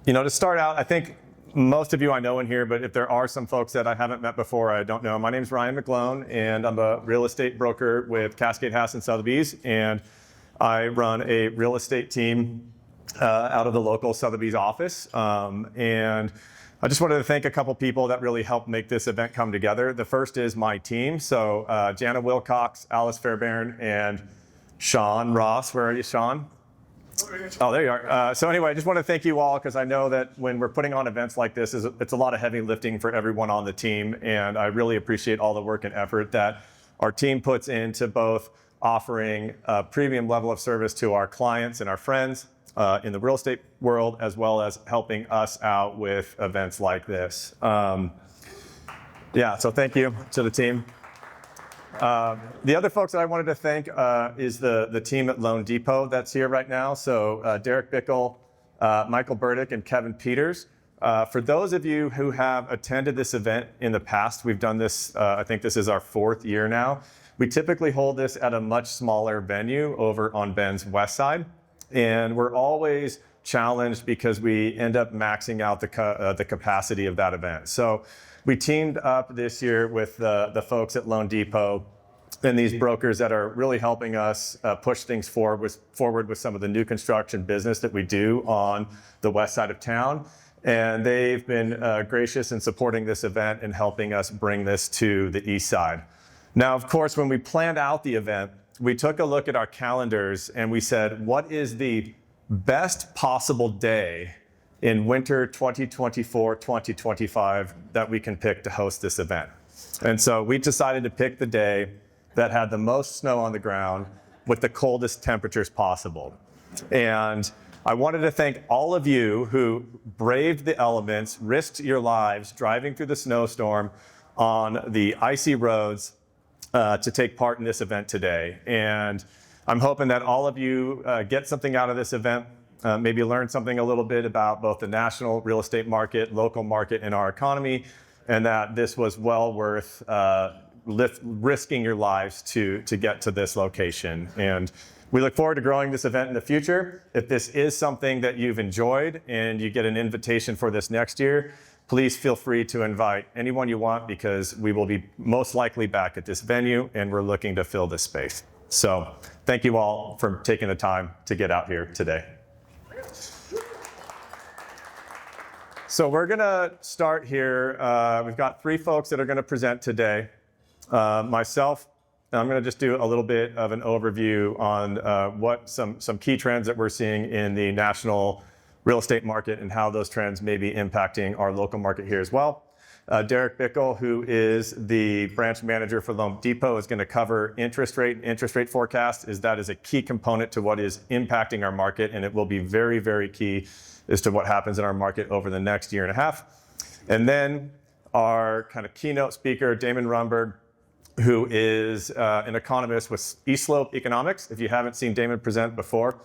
To start out, I think most of you I know in here, but if there are some folks that I haven't met before, I don't know. My name's Ryan McGlone, and I'm a real estate broker with Cascade Haas and Sotheby's, and I run a real estate team out of the local Sotheby's office. And I just wanted to thank a couple people that really helped make this event come together. The first is my team. So Jana Wilcox, Alice Fairbairn, and Sean Ross. Where are you, Sean? Oh, there you are. So anyway, I just want to thank you all, because I know that when we're putting on events like this, it's a lot of heavy lifting for everyone on the team. And I really appreciate all the work and effort that our team puts into both offering a premium level of service to our clients and our friends in the real estate world, as well as helping us out with events like this. So thank you to the team. The other folks that I wanted to thank is the team at Loan Depot that's here right now. So Derek Bickel, Michael Burdick, and Kevin Peters. For those of you who have attended this event in the past, we've done this, I think this is our 4th year now. We typically hold this at a much smaller venue over on Bend's west side. And we're always challenged because we end up maxing out the capacity of that event. So we teamed up this year with the folks at Loan Depot and these brokers that are really helping us push things forward with some of the new construction business that we do on the west side of town. And they've been gracious in supporting this event and helping us bring this to the east side. Now, of course, when we planned out the event, we took a look at our calendars and we said, what is the best possible day in winter 2024-2025 that we can pick to host this event? And so we decided to pick the day that had the most snow on the ground with the coldest temperatures possible. And I wanted to thank all of you who braved the elements, risked your lives driving through the snowstorm on the icy roads to take part in this event today. And I'm hoping that all of you get something out of this event, maybe learn something a little bit about both the national real estate market, local market, and our economy, and that this was well worth risking your lives to get to this location. And we look forward to growing this event in the future. If this is something that you've enjoyed and you get an invitation for this next year, please feel free to invite anyone you want, because we will be most likely back at this venue and we're looking to fill this space. So thank you all for taking the time to get out here today. So we're gonna start here. We've got 3 folks that are gonna present today. Myself, I'm gonna just do a little bit of an overview on what some key trends that we're seeing in the national real estate market and how those trends may be impacting our local market here as well. Derek Bickel, who is the branch manager for Loan Depot, is going to cover interest rate forecast. That is a key component to what is impacting our market, and it will be very, very key as to what happens in our market over the next year and a half. And then our kind of keynote speaker, Damon Runberg, who is an economist with East Slope Economics. If you haven't seen Damon present before,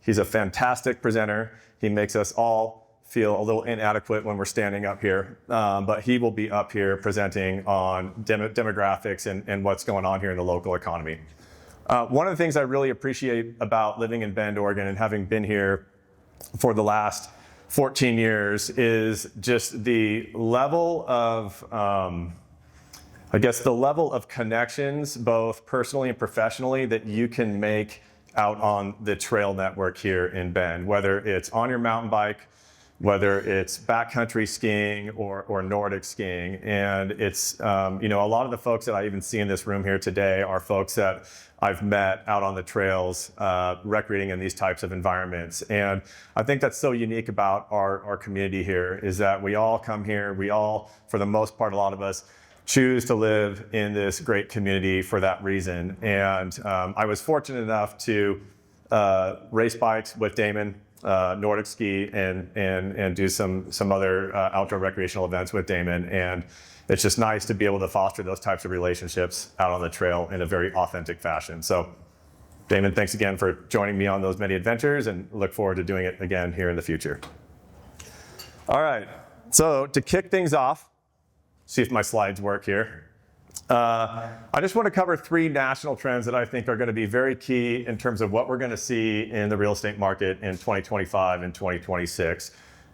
he's a fantastic presenter. He makes us all feel a little inadequate when we're standing up here, but he will be up here presenting on demographics and what's going on here in the local economy. One of the things I really appreciate about living in Bend, Oregon, and having been here for the last 14 years is just the level of, the level of connections, both personally and professionally, that you can make out on the trail network here in Bend, whether it's on your mountain bike, whether it's backcountry skiing or Nordic skiing. And it's, a lot of the folks that I even see in this room here today are folks that I've met out on the trails, recreating in these types of environments. And I think that's so unique about our community here, is that we all come here, we all, for the most part, a lot of us, choose to live in this great community for that reason. And I was fortunate enough to race bikes with Damon, Nordic ski, and do some other outdoor recreational events with Damon. And it's just nice to be able to foster those types of relationships out on the trail in a very authentic fashion. So Damon, thanks again for joining me on those many adventures, and look forward to doing it again here in the future. All right, so to kick things off, see if my slides work here. I just want to cover 3 national trends that I think are going to be very key in terms of what we're going to see in the real estate market in 2025 and 2026.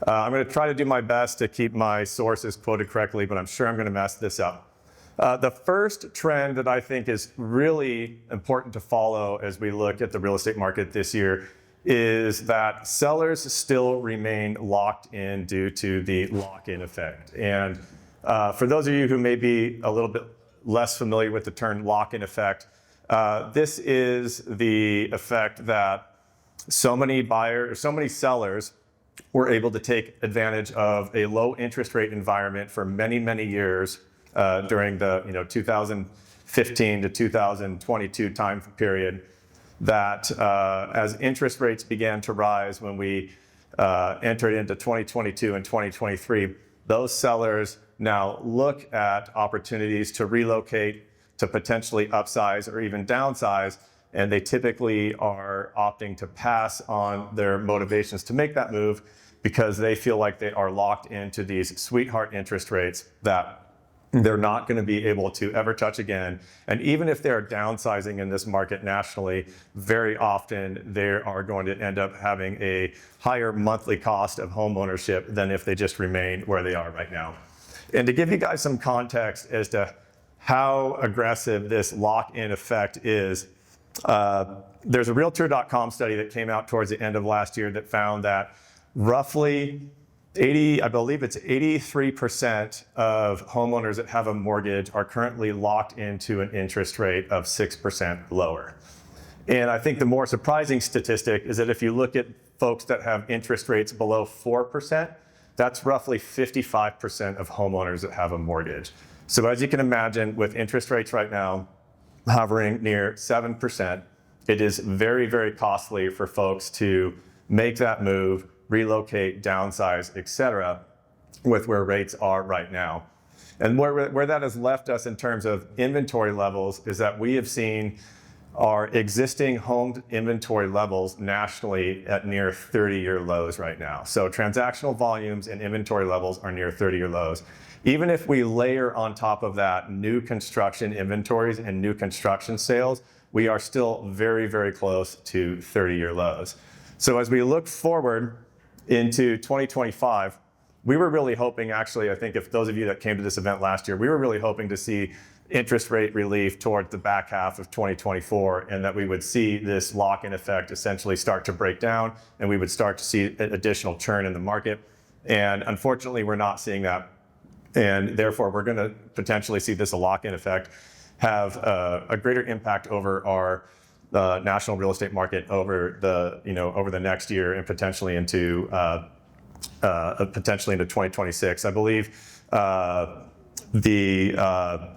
I'm going to try to do my best to keep my sources quoted correctly, but I'm sure I'm going to mess this up. The first trend that I think is really important to follow as we look at the real estate market this year is that sellers still remain locked in due to the lock-in effect. And for those of you who may be a little bit less familiar with the term lock-in effect, this is the effect that so many sellers were able to take advantage of a low interest rate environment for many, many years during the 2015 to 2022 time period, that as interest rates began to rise when we entered into 2022 and 2023, those sellers now look at opportunities to relocate, to potentially upsize or even downsize, and they typically are opting to pass on their motivations to make that move because they feel like they are locked into these sweetheart interest rates that they're not going to be able to ever touch again. And even if they're downsizing in this market nationally, very often they are going to end up having a higher monthly cost of home ownership than if they just remain where they are right now. And to give you guys some context as to how aggressive this lock-in effect is, there's a Realtor.com study that came out towards the end of last year that found that roughly 83% of homeowners that have a mortgage are currently locked into an interest rate of 6% lower. And I think the more surprising statistic is that if you look at folks that have interest rates below 4%, that's roughly 55% of homeowners that have a mortgage. So as you can imagine, with interest rates right now hovering near 7%, it is very, very costly for folks to make that move, relocate, downsize, et cetera, with where rates are right now. And where that has left us in terms of inventory levels is that we have seen our existing home inventory levels nationally at near 30-year lows right now. So transactional volumes and inventory levels are near 30-year lows. Even if we layer on top of that new construction inventories and new construction sales, we are still very, very close to 30-year lows. So as we look forward into 2025, we were really hoping, actually, I think if those of you that came to this event last year, we were really hoping to see interest rate relief toward the back half of 2024, and that we would see this lock-in effect essentially start to break down, and we would start to see additional churn in the market. And unfortunately, we're not seeing that. And therefore, we're going to potentially see this lock-in effect have a greater impact over our national real estate market over the next year and potentially into 2026. I believe the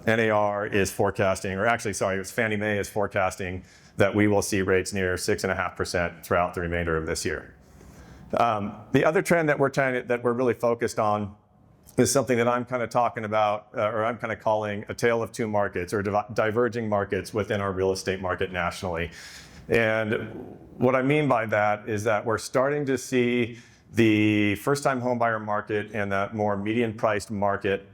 NAR is forecasting, or actually, sorry, it was Fannie Mae is forecasting that we will see rates near 6.5% throughout the remainder of this year. The other trend that we're really focused on is something that I'm kind of talking about, or I'm kind of calling a tale of two markets, or diverging markets within our real estate market nationally. And what I mean by that is that we're starting to see the first-time homebuyer market and that more median-priced market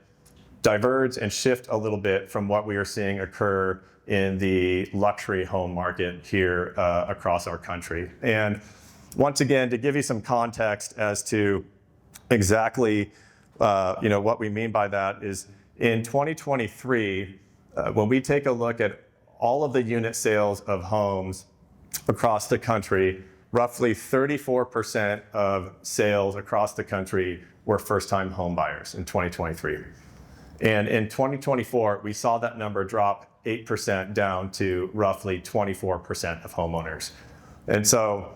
diverge and shift a little bit from what we are seeing occur in the luxury home market here across our country. And once again, to give you some context as to exactly what we mean by that is in 2023, when we take a look at all of the unit sales of homes across the country, roughly 34% of sales across the country were first-time home buyers in 2023. And in 2024, we saw that number drop 8% down to roughly 24% of homeowners. And so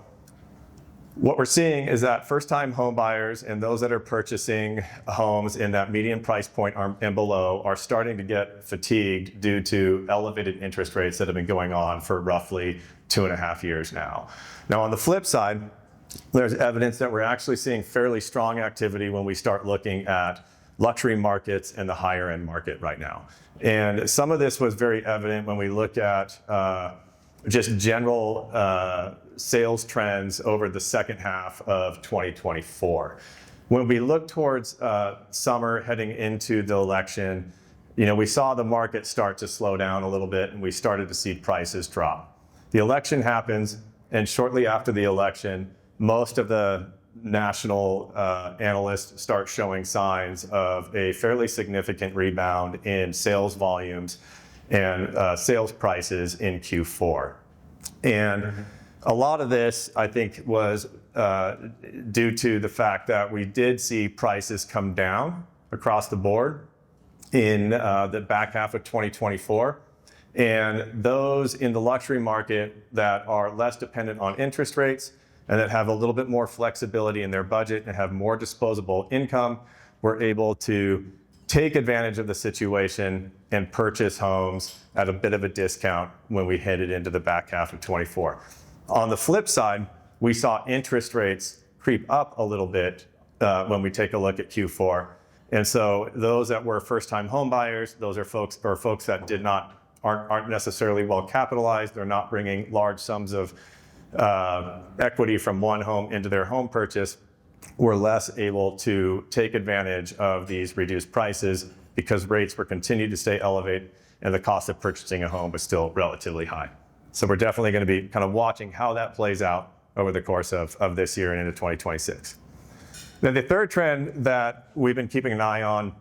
what we're seeing is that first-time home buyers and those that are purchasing homes in that median price point and below are starting to get fatigued due to elevated interest rates that have been going on for roughly 2.5 years now. Now, on the flip side, there's evidence that we're actually seeing fairly strong activity when we start looking at luxury markets and the higher end market right now. And some of this was very evident when we look at just general sales trends over the second half of 2024. When we look towards summer heading into the election, we saw the market start to slow down a little bit and we started to see prices drop. The election happens, and shortly after the election, most of the national analysts start showing signs of a fairly significant rebound in sales volumes and sales prices in Q4. And a lot of this, I think, was due to the fact that we did see prices come down across the board in the back half of 2024. And those in the luxury market that are less dependent on interest rates and that have a little bit more flexibility in their budget and have more disposable income were able to take advantage of the situation and purchase homes at a bit of a discount when we headed into the back half of 24. On the flip side, we saw interest rates creep up a little bit when we take a look at Q4. And so those that were first-time home buyers, those are folks that aren't necessarily well capitalized. They're not bringing large sums of equity from one home into their home purchase. Were less able to take advantage of these reduced prices because rates were continued to stay elevated and the cost of purchasing a home was still relatively high. So we're definitely going to be kind of watching how that plays out over the course of this year and into 2026. Then the third trend that we've been keeping an eye on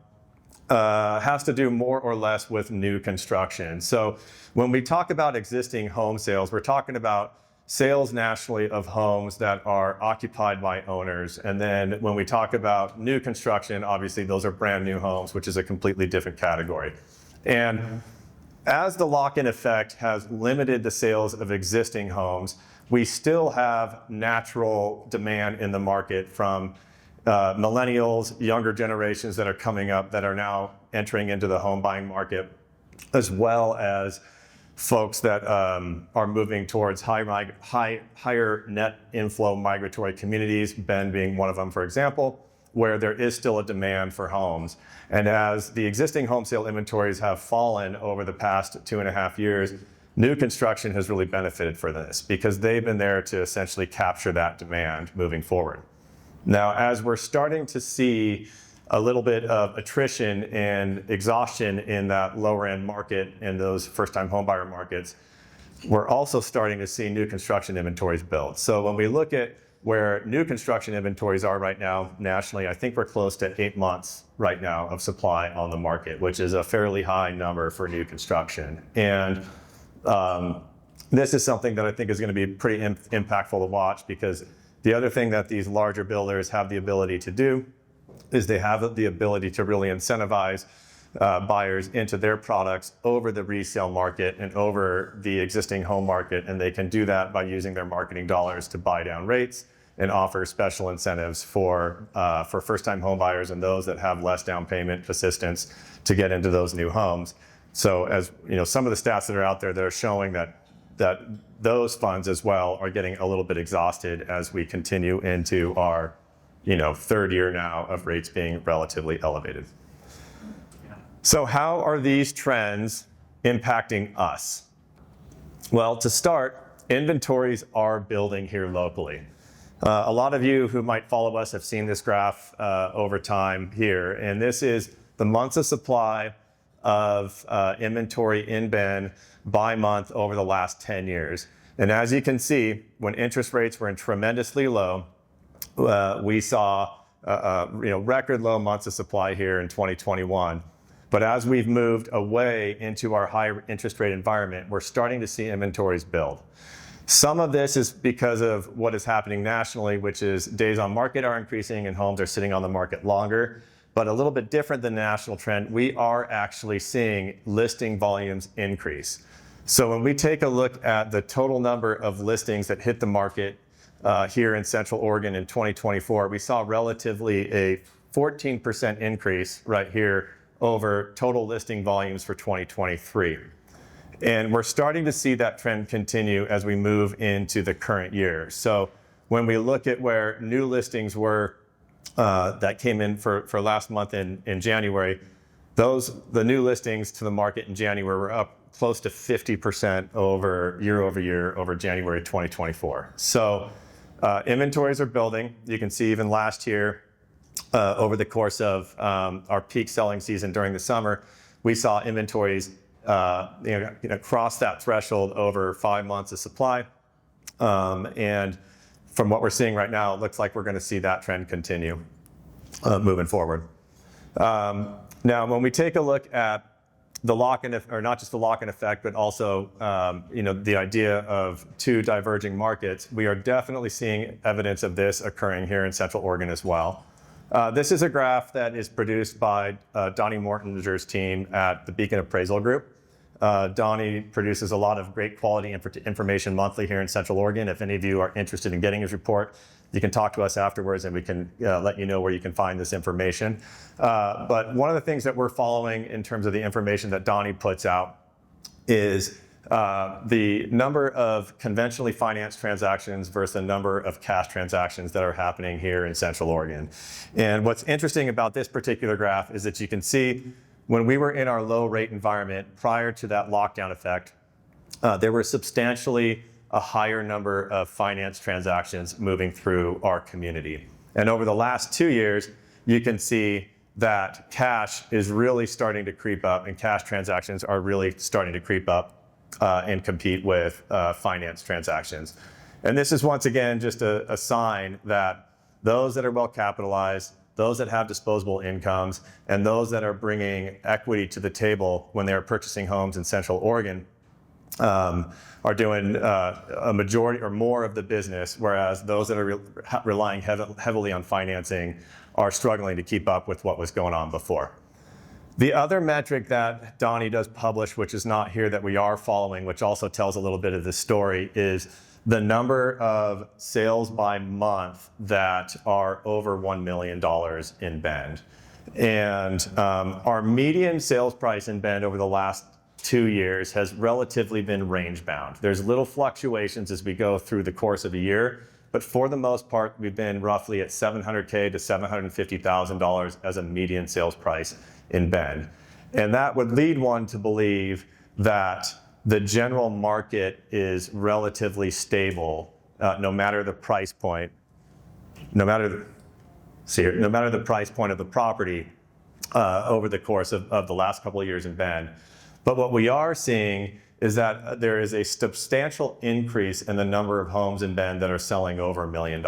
has to do more or less with new construction. So when we talk about existing home sales, we're talking about sales nationally of homes that are occupied by owners. And then when we talk about new construction, obviously those are brand new homes, which is a completely different category. And as the lock-in effect has limited the sales of existing homes, we still have natural demand in the market from millennials, younger generations that are coming up that are now entering into the home buying market, as well as folks that are moving towards higher net inflow migratory communities, Bend being one of them, for example, where there is still a demand for homes. And as the existing home sale inventories have fallen over the past 2.5 years, new construction has really benefited for this because they've been there to essentially capture that demand moving forward. Now, as we're starting to see a little bit of attrition and exhaustion in that lower end market and those first-time homebuyer markets, we're also starting to see new construction inventories build. So when we look at where new construction inventories are right now nationally, I think we're close to 8 months right now of supply on the market, which is a fairly high number for new construction. And this is something that I think is going to be pretty impactful to watch, because the other thing that these larger builders have the ability to do is they have the ability to really incentivize buyers into their products over the resale market and over the existing home market. And they can do that by using their marketing dollars to buy down rates and offer special incentives for first-time home buyers and those that have less down payment assistance to get into those new homes. So as you know, some of the stats that are out there that are showing that those funds as well are getting a little bit exhausted as we continue into our third year now of rates being relatively elevated. So how are these trends impacting us? Well, to start, inventories are building here locally. A lot of you who might follow us have seen this graph over time here, and this is the months of supply of inventory in Bend by month over the last 10 years. And as you can see, when interest rates were tremendously low, we saw record low months of supply here in 2021. But as we've moved away into our high interest rate environment, we're starting to see inventories build. Some of this is because of what is happening nationally, which is days on market are increasing and homes are sitting on the market longer. But a little bit different than the national trend, we are actually seeing listing volumes increase. So when we take a look at the total number of listings that hit the market here in Central Oregon in 2024, we saw relatively a 14% increase right here over total listing volumes for 2023. And we're starting to see that trend continue as we move into the current year. So when we look at where new listings were that came in for last month in January, the new listings to the market in January were up close to 50% over year over January 2024. So inventories are building. You can see even last year, over the course of our peak selling season during the summer, we saw inventories cross that threshold over 5 months of supply. And from what we're seeing right now, it looks like we're going to see that trend continue moving forward. Now, when we take a look at the lock-in, or not just the lock-in effect, but also the idea of two diverging markets, we are definitely seeing evidence of this occurring here in Central Oregon as well. This is a graph that is produced by Donnie Mortinger's team at the Beacon Appraisal Group. Donnie produces a lot of great quality information monthly here in Central Oregon. If any of you are interested in getting his report, you can talk to us afterwards and we can let you know where you can find this information. But one of the things that we're following in terms of the information that Donnie puts out is the number of conventionally financed transactions versus the number of cash transactions that are happening here in Central Oregon. And what's interesting about this particular graph is that you can see when we were in our low rate environment prior to that lockdown effect, there were substantially a higher number of finance transactions moving through our community. And over the last 2 years, you can see that cash is really starting to creep up, and cash transactions are really starting to creep up and compete with finance transactions. And this is once again just a sign that those that are well capitalized, those that have disposable incomes, and those that are bringing equity to the table when they're purchasing homes in Central Oregon are doing a majority or more of the business, whereas those that are relying heavily on financing are struggling to keep up with what was going on before. The other metric that Donnie does publish, which is not here, that we are following, which also tells a little bit of the story, is the number of sales by month that are over $1 million in Bend. And our median sales price in Bend over the last 2 years has relatively been range bound. There's little fluctuations as we go through the course of a year, but for the most part, we've been roughly at $700K to $750,000 as a median sales price in Bend. And that would lead one to believe that the general market is relatively stable, no matter the price point, no matter the price point of the property over the course of the last couple of years in Bend. But what we are seeing is that there is a substantial increase in the number of homes in Bend that are selling over $1 million.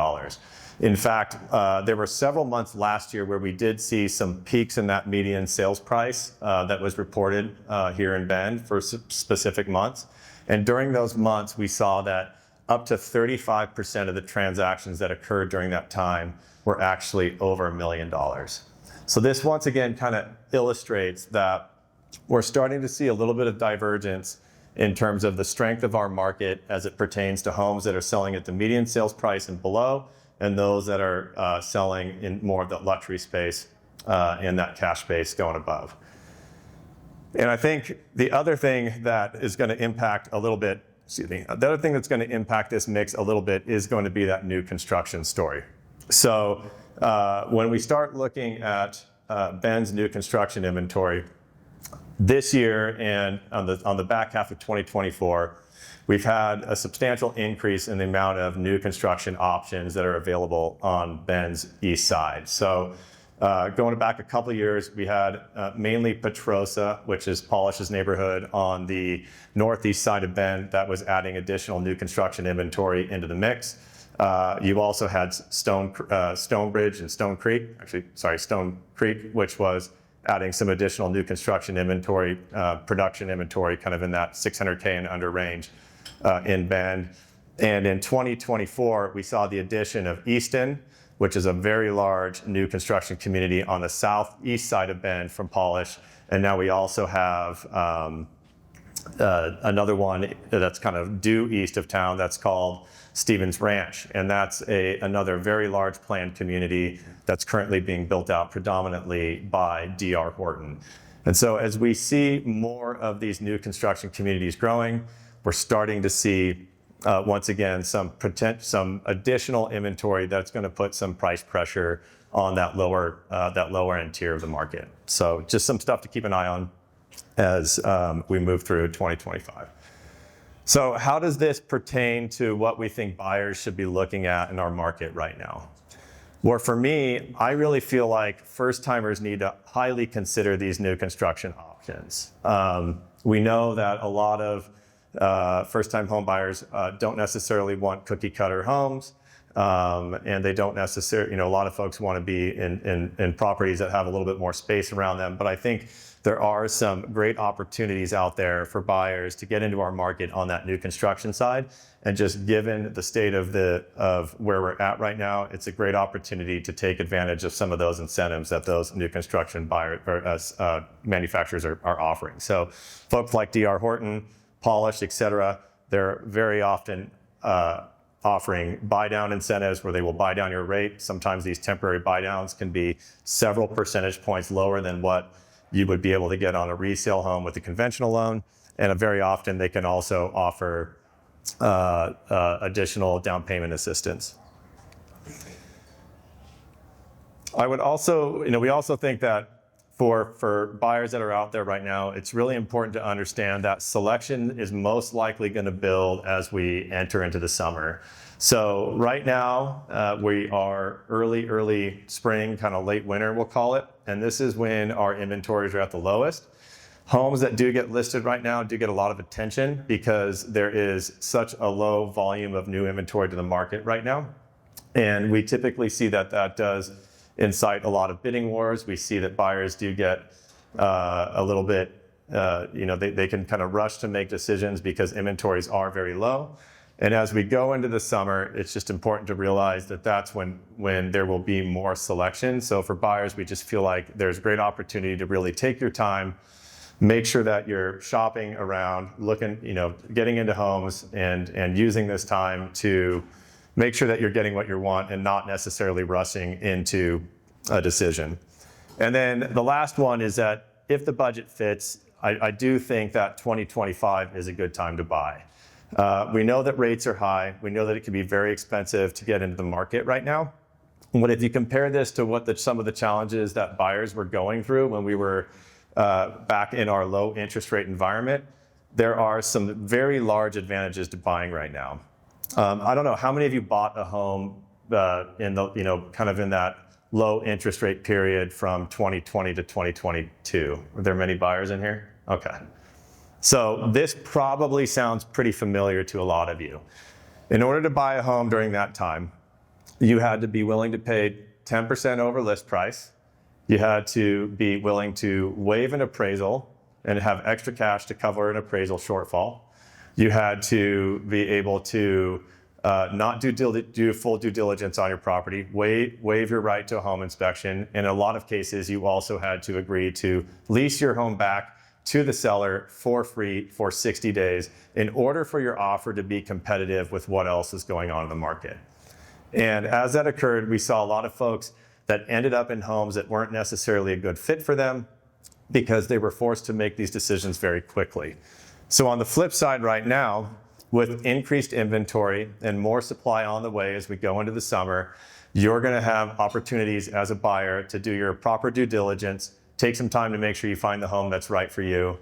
In fact, there were several months last year where we did see some peaks in that median sales price that was reported here in Bend for specific months. And during those months, we saw that up to 35% of the transactions that occurred during that time were actually over $1 million. So this once again kind of illustrates that we're starting to see a little bit of divergence in terms of the strength of our market as it pertains to homes that are selling at the median sales price and below, and those that are selling in more of the luxury space and that cash space going above. And I think the other thing that is going to impact a little bit, the other thing that's going to impact this mix a little bit is going to be that new construction story. So when we start looking at Bend's new construction inventory, this year and on the back half of 2024, we've had a substantial increase in the amount of new construction options that are available on Bend's east side. So going back a couple of years, we had mainly Petrosa, which is Polish's neighborhood on the northeast side of Bend, that was adding additional new construction inventory into the mix. You've also had Stonebridge and Stone Creek, which was adding some additional new construction inventory, production inventory, kind of in that 600K and under range in Bend. And in 2024, we saw the addition of Easton, which is a very large new construction community on the southeast side of Bend from Polish. And now we also have another one that's kind of due east of town that's called Stevens Ranch. And that's another very large planned community that's currently being built out predominantly by D.R. Horton. And so as we see more of these new construction communities growing, we're starting to see, once again, some additional inventory that's going to put some price pressure on that lower end tier of the market. So just some stuff to keep an eye on as we move through 2025. So how does this pertain to what we think buyers should be looking at in our market right now? Well, for me, I really feel like first-timers need to highly consider these new construction options. We know that a lot of first-time home buyers don't necessarily want cookie-cutter homes. and they don't necessarily, a lot of folks want to be in properties that have a little bit more space around them. But I think there are some great opportunities out there for buyers to get into our market on that new construction side. And just given the state of where we're at right now, it's a great opportunity to take advantage of some of those incentives that those new construction manufacturers are offering. So folks like D.R. Horton, Polish, et cetera, they're very often offering buy down incentives where they will buy down your rate. Sometimes these temporary buy downs can be several percentage points lower than what you would be able to get on a resale home with a conventional loan. And very often they can also offer additional down payment assistance. I would also, we also think that for buyers that are out there right now, it's really important to understand that selection is most likely going to build as we enter into the summer. So right now, we are early spring, kind of late winter, we'll call it. And this is when our inventories are at the lowest. Homes that do get listed right now do get a lot of attention because there is such a low volume of new inventory to the market right now. And we typically see that does incite a lot of bidding wars. We see that buyers do get a little bit, they can kind of rush to make decisions because inventories are very low. And as we go into the summer, it's just important to realize that that's when there will be more selection. So for buyers, we just feel like there's great opportunity to really take your time, make sure that you're shopping around, looking, getting into homes and using this time to make sure that you're getting what you want and not necessarily rushing into a decision. And then the last one is that if the budget fits, I do think that 2025 is a good time to buy. We know that rates are high. We know that it can be very expensive to get into the market right now. But if you compare this to what some of the challenges that buyers were going through when we were back in our low interest rate environment, there are some very large advantages to buying right now. I don't know how many of you bought a home in the kind of in that low interest rate period from 2020 to 2022. Were there many buyers in here? Okay. So this probably sounds pretty familiar to a lot of you. In order to buy a home during that time, you had to be willing to pay 10% over list price. You had to be willing to waive an appraisal and have extra cash to cover an appraisal shortfall. You had to be able to not do full due diligence on your property, waive your right to a home inspection. In a lot of cases, you also had to agree to lease your home back to the seller for free for 60 days in order for your offer to be competitive with what else is going on in the market. And as that occurred, we saw a lot of folks that ended up in homes that weren't necessarily a good fit for them because they were forced to make these decisions very quickly. So on the flip side right now, with increased inventory and more supply on the way as we go into the summer, you're going to have opportunities as a buyer to do your proper due diligence, take some time to make sure you find the home that's right for you,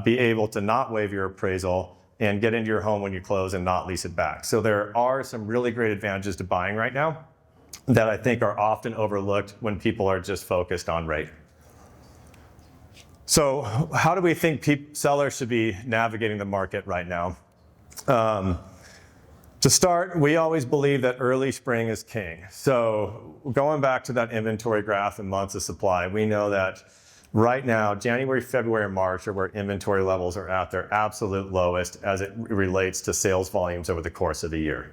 be able to not waive your appraisal, and get into your home when you close and not lease it back. So there are some really great advantages to buying right now that I think are often overlooked when people are just focused on rate. So how do we think sellers should be navigating the market right now? To start, we always believe that early spring is king. So going back to that inventory graph and months of supply, we know that right now, January, February, and March are where inventory levels are at their absolute lowest as it relates to sales volumes over the course of the year.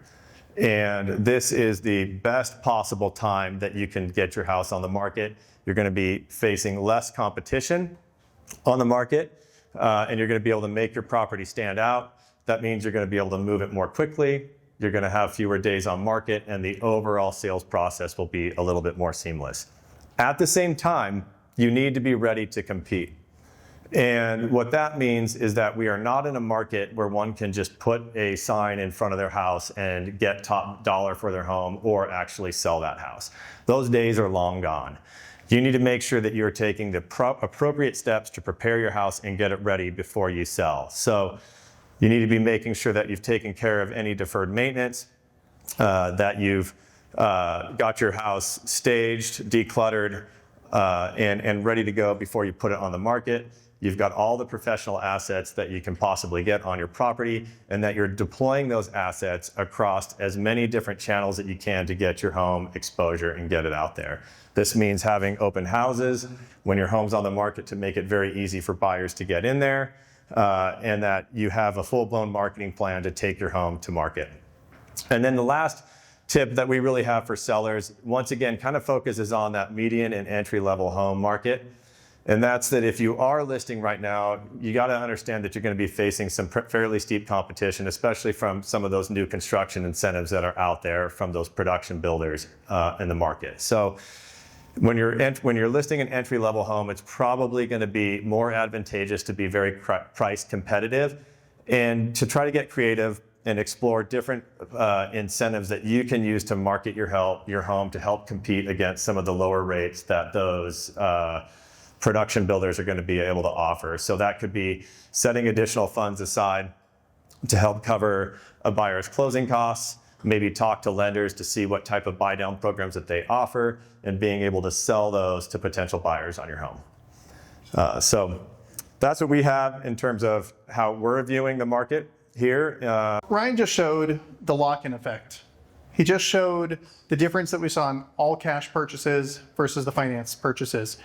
And this is the best possible time that you can get your house on the market. You're going to be facing less competition on the market, and you're going to be able to make your property stand out. That means you're going to be able to move it more quickly. You're going to have fewer days on market, and the overall sales process will be a little bit more seamless. At the same time, you need to be ready to compete. And what that means is that we are not in a market where one can just put a sign in front of their house and get top dollar for their home or actually sell that house. Those days are long gone. You need to make sure that you're taking the appropriate steps to prepare your house and get it ready before you sell. So you need to be making sure that you've taken care of any deferred maintenance, that you've got your house staged, decluttered, and ready to go before you put it on the market. You've got all the professional assets that you can possibly get on your property, and that you're deploying those assets across as many different channels that you can to get your home exposure and get it out there. This means having open houses when your home's on the market to make it very easy for buyers to get in there, and that you have a full-blown marketing plan to take your home to market. And then the last tip that we really have for sellers, once again, kind of focuses on that median and entry-level home market. And that's that if you are listing right now, you got to understand that you're going to be facing some fairly steep competition, especially from some of those new construction incentives that are out there from those production builders in the market. So when you're listing an entry-level home, it's probably going to be more advantageous to be very price competitive and to try to get creative and explore different incentives that you can use to market your home to help compete against some of the lower rates that those production builders are going to be able to offer. So that could be setting additional funds aside to help cover a buyer's closing costs, maybe talk to lenders to see what type of buy down programs that they offer, and being able to sell those to potential buyers on your home. So that's what we have in terms of how we're viewing the market here. Ryan just showed the lock-in effect. He just showed the difference that we saw in all cash purchases versus the finance purchases.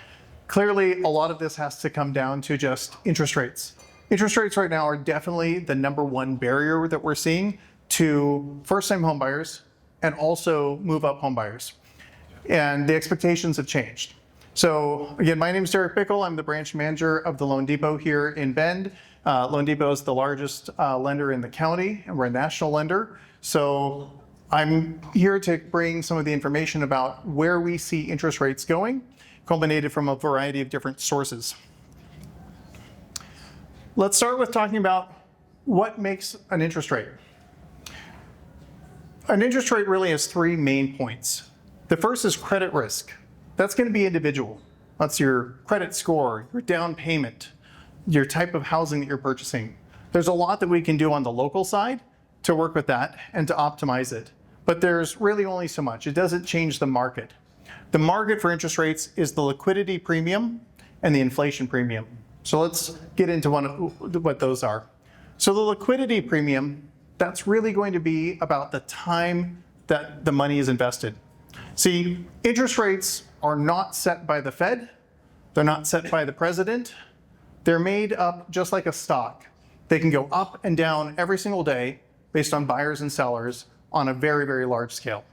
Clearly, a lot of this has to come down to just interest rates. Interest rates right now are definitely the number one barrier that we're seeing to first-time home buyers and also move-up home buyers. And the expectations have changed. So again, my name is Derek Bickel. I'm the branch manager of the Loan Depot here in Bend. Loan Depot is the largest lender in the county, and we're a national lender. So I'm here to bring some of the information about where we see interest rates going, culminated from a variety of different sources. Let's start with talking about what makes an interest rate. An interest rate really has three main points. The first is credit risk. That's going to be individual. That's your credit score, your down payment, your type of housing that you're purchasing. There's a lot that we can do on the local side to work with that and to optimize it. But there's really only so much. It doesn't change the market. The market for interest rates is the liquidity premium and the inflation premium. So let's get into what those are. So the liquidity premium, that's really going to be about the time that the money is invested. See, interest rates are not set by the Fed. They're not set by the president. They're made up just like a stock. They can go up and down every single day based on buyers and sellers on a very, very large scale.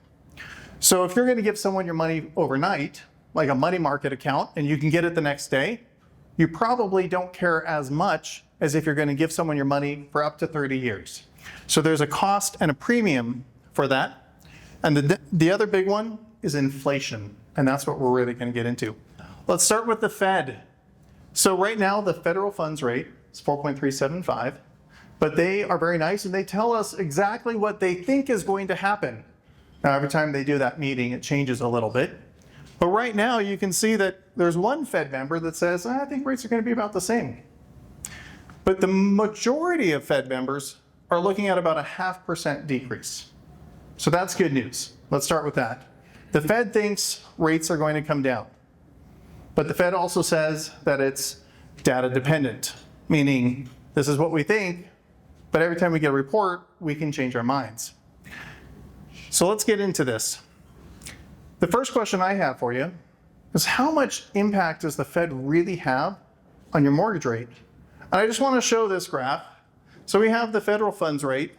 So if you're going to give someone your money overnight, like a money market account, and you can get it the next day, you probably don't care as much as if you're going to give someone your money for up to 30 years. So there's a cost and a premium for that. And the other big one is inflation, and that's what we're really going to get into. Let's start with the Fed. So right now, the federal funds rate is 4.375, but they are very nice, and they tell us exactly what they think is going to happen. Now, every time they do that meeting, it changes a little bit. But right now, you can see that there's one Fed member that says, I think rates are going to be about the same. But the majority of Fed members are looking at about a 0.5% decrease. So that's good news. Let's start with that. The Fed thinks rates are going to come down. But the Fed also says that it's data dependent, meaning this is what we think, but every time we get a report, we can change our minds. So let's get into this. The first question I have for you is, how much impact does the Fed really have on your mortgage rate? And I just want to show this graph. So we have the federal funds rate,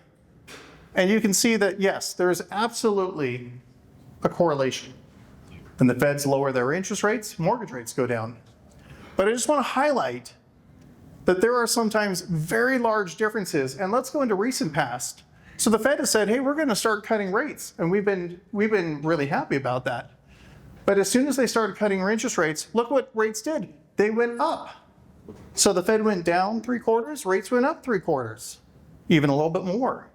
and you can see that, yes, there's absolutely a correlation. When the Feds lower their interest rates, mortgage rates go down. But I just want to highlight that there are sometimes very large differences, and let's go into recent past. So the Fed has said, hey, we're going to start cutting rates, and we've been really happy about that. But as soon as they started cutting our interest rates, look what rates did. They went up. So the Fed went down 3/4, rates went up 3/4, even a little bit more.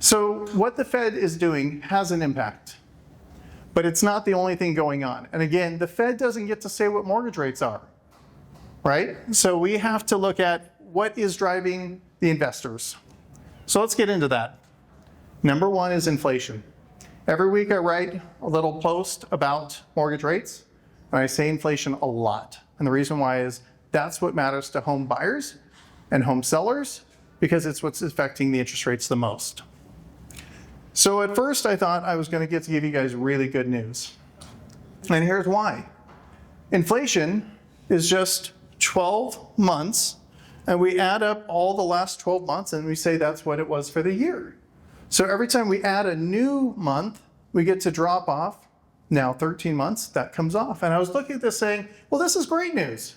So what the Fed is doing has an impact, but it's not the only thing going on. And again, the Fed doesn't get to say what mortgage rates are, right? So we have to look at what is driving the investors. So let's get into that. Number one is inflation. Every week I write a little post about mortgage rates. And I say inflation a lot. And the reason why is that's what matters to home buyers and home sellers, because it's what's affecting the interest rates the most. So at first I thought I was going to get to give you guys really good news. And here's why. Inflation is just 12 months, and we add up all the last 12 months and we say that's what it was for the year. So every time we add a new month, we get to drop off. Now 13 months, that comes off. And I was looking at this saying, well, this is great news,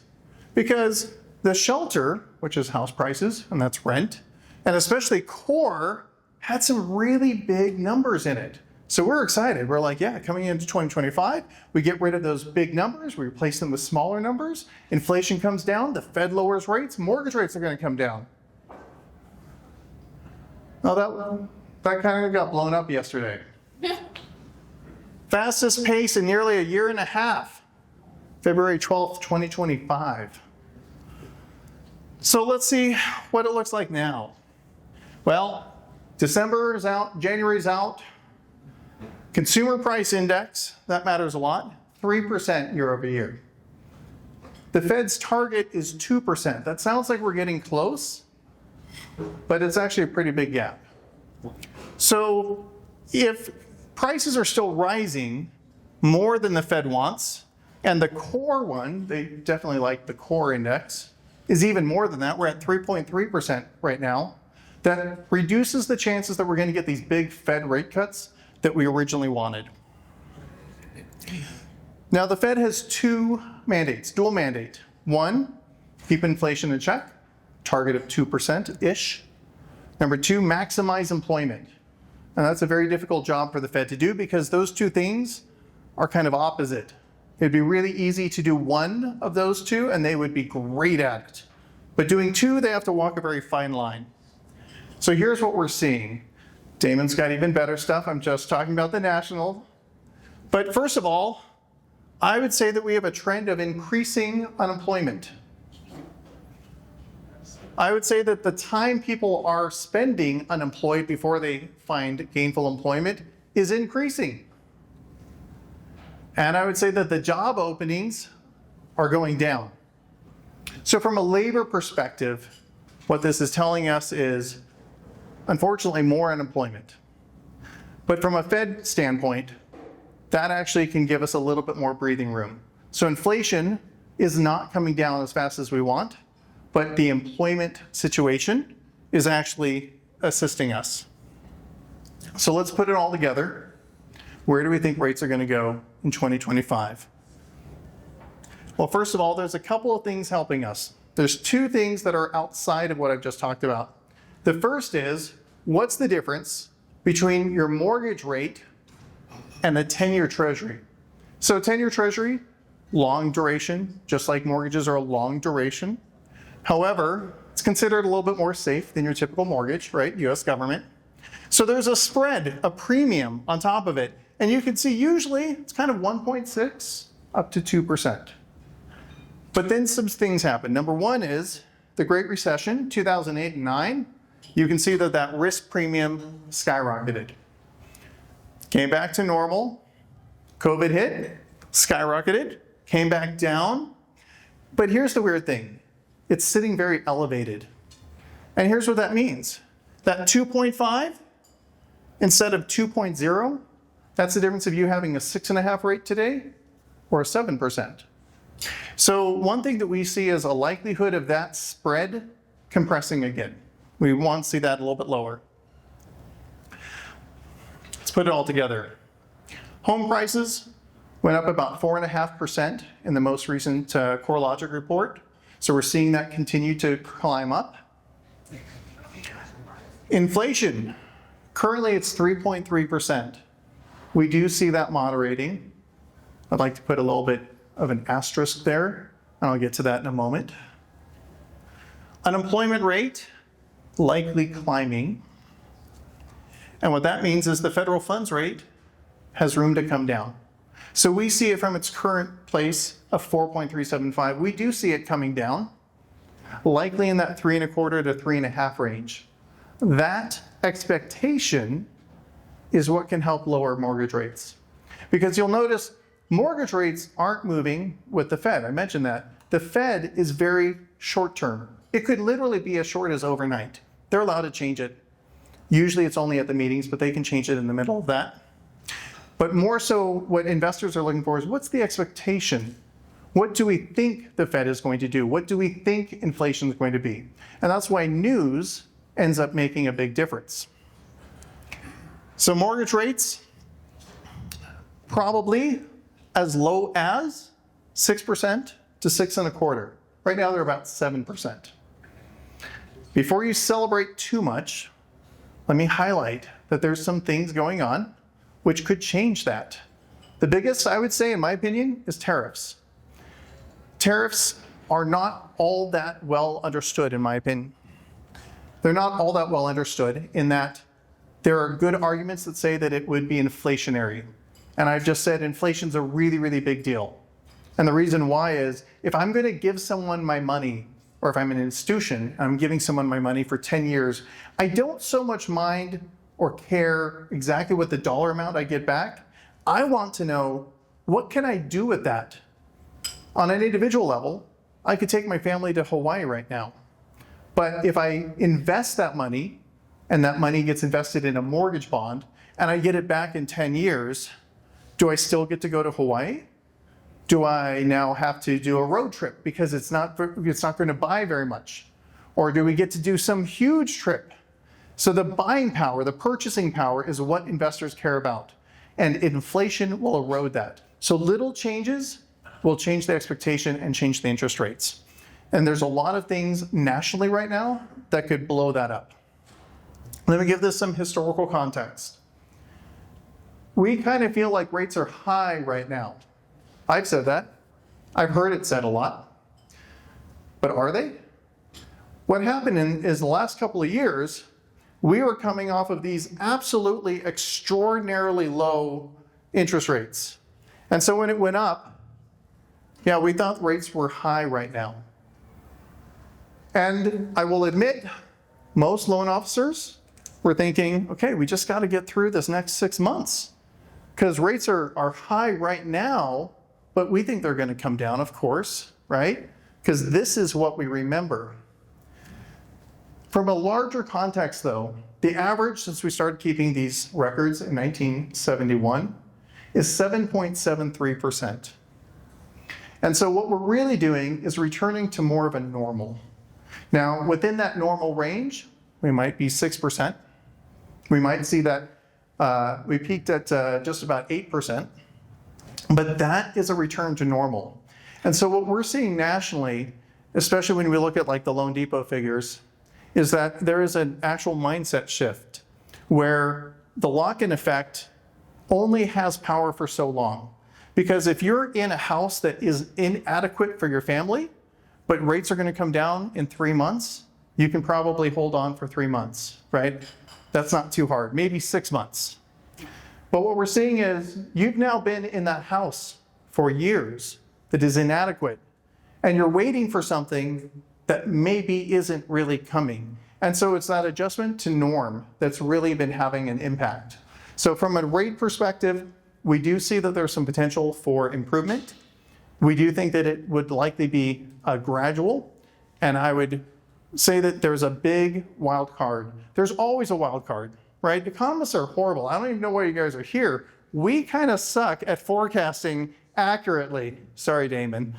because the shelter, which is house prices, and that's rent, and especially core, had some really big numbers in it. So we're excited. We're like, yeah, coming into 2025, we get rid of those big numbers, we replace them with smaller numbers, inflation comes down, the Fed lowers rates, mortgage rates are going to come down. Well, that kind of got blown up yesterday. Fastest pace in nearly a year and a half, February 12th, 2025. So let's see what it looks like now. Well, December is out, January's out. Consumer price index, that matters a lot, 3% year over year. The Fed's target is 2%. That sounds like we're getting close, but it's actually a pretty big gap. So if prices are still rising more than the Fed wants, and the core one, they definitely like the core index, is even more than that. We're at 3.3% right now. That reduces the chances that we're going to get these big Fed rate cuts that we originally wanted. Now the Fed has two mandates, dual mandate. One, keep inflation in check, target of 2%-ish. Number two, maximize employment. And that's a very difficult job for the Fed to do, because those two things are kind of opposite. It'd be really easy to do one of those two and they would be great at it. But doing two, they have to walk a very fine line. So here's what we're seeing. Damon's got even better stuff. I'm just talking about the national. But first of all, I would say that we have a trend of increasing unemployment. I would say that the time people are spending unemployed before they find gainful employment is increasing. And I would say that the job openings are going down. So from a labor perspective, what this is telling us is, unfortunately, more unemployment. But from a Fed standpoint, that actually can give us a little bit more breathing room. So inflation is not coming down as fast as we want, but the employment situation is actually assisting us. So let's put it all together. Where do we think rates are going to go in 2025? Well, first of all, there's a couple of things helping us. There's two things that are outside of what I've just talked about. The first is, what's the difference between your mortgage rate and the 10-year Treasury? So 10-year Treasury, long duration, just like mortgages are a long duration. However, it's considered a little bit more safe than your typical mortgage, right? US government. So there's a spread, a premium on top of it. And you can see usually it's kind of 1.6 up to 2%. But then some things happen. Number one is the Great Recession, 2008 and 9. You can see that that risk premium skyrocketed. Came back to normal. COVID hit, skyrocketed, came back down. But here's the weird thing. It's sitting very elevated. And here's what that means. That 2.5 instead of 2.0, that's the difference of you having a 6.5 rate today or a 7%. So one thing that we see is a likelihood of that spread compressing again. We want to see that a little bit lower. Let's put it all together. Home prices went up about 4.5% in the most recent CoreLogic report. So we're seeing that continue to climb up. Inflation, currently it's 3.3%. We do see that moderating. I'd like to put a little bit of an asterisk there, and I'll get to that in a moment. Unemployment rate, likely climbing. And what that means is the federal funds rate has room to come down. So we see it from its current place of 4.375. We do see it coming down, likely in that 3.25 to 3.5 range. That expectation is what can help lower mortgage rates. Because you'll notice mortgage rates aren't moving with the Fed. I mentioned that. The Fed is very short term. It could literally be as short as overnight. They're allowed to change it. Usually it's only at the meetings, but they can change it in the middle of that. But more so, what investors are looking for is, what's the expectation? What do we think the Fed is going to do? What do we think inflation is going to be? And that's why news ends up making a big difference. So mortgage rates, probably as low as 6% to 6.25%. Right now they're about 7%. Before you celebrate too much, let me highlight that there's some things going on which could change that. The biggest, I would say, in my opinion, is tariffs. Tariffs are not all that well understood, in my opinion. They're not all that well understood in that there are good arguments that say that it would be inflationary. And I've just said inflation's a really, really big deal. And the reason why is, if I'm going to give someone my money, or if I'm an institution, I'm giving someone my money for 10 years, I don't so much mind or care exactly what the dollar amount I get back. I want to know, what can I do with that? On an individual level, I could take my family to Hawaii right now. But if I invest that money, and that money gets invested in a mortgage bond, and I get it back in 10 years, do I still get to go to Hawaii? Do I now have to do a road trip because it's not going to buy very much? Or do we get to do some huge trip? So the buying power, the purchasing power is what investors care about. And inflation will erode that. So little changes will change the expectation and change the interest rates. And there's a lot of things nationally right now that could blow that up. Let me give this some historical context. We kind of feel like rates are high right now. I've said that. I've heard it said a lot. But are they? What happened is the last couple of years, we were coming off of these absolutely extraordinarily low interest rates. And so when it went up, yeah, we thought rates were high right now. And I will admit, most loan officers were thinking, okay, we just got to get through this next 6 months. Because rates are high right now, but we think they're going to come down, of course, right? Because this is what we remember. From a larger context, though, the average since we started keeping these records in 1971 is 7.73%. And so what we're really doing is returning to more of a normal. Now, within that normal range, we might be 6%. We might see that we peaked at just about 8%. But that is a return to normal. And so what we're seeing nationally, especially when we look at like the Loan Depot figures, is that there is an actual mindset shift where the lock-in effect only has power for so long. Because if you're in a house that is inadequate for your family, but rates are going to come down in 3 months, you can probably hold on for 3 months, right? That's not too hard, maybe 6 months. But what we're seeing is you've now been in that house for years that is inadequate, and you're waiting for something that maybe isn't really coming. And so it's that adjustment to norm that's really been having an impact. So from a rate perspective, we do see that there's some potential for improvement. We do think that it would likely be gradual, and I would say that there's a big wild card. There's always a wild card, right? Economists are horrible. I don't even know why you guys are here. We kind of suck at forecasting accurately. Sorry, Damon.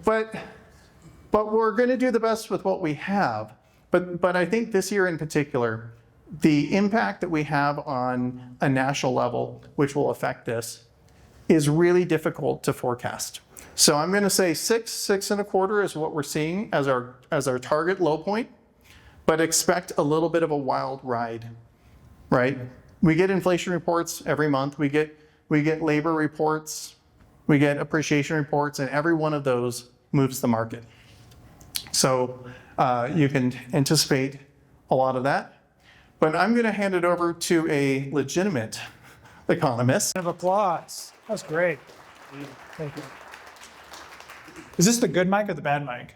But we're going to do the best with what we have. But I think this year in particular, the impact that we have on a national level, which will affect this, is really difficult to forecast. So I'm going to say 6.25 is what we're seeing as our target low point, but expect a little bit of a wild ride, right? We get inflation reports every month. We get labor reports. We get appreciation reports, and every one of those moves the market. So you can anticipate a lot of that. But I'm going to hand it over to a legitimate economist. Round of applause. That was great. Thank you. Is this the good mic or the bad mic?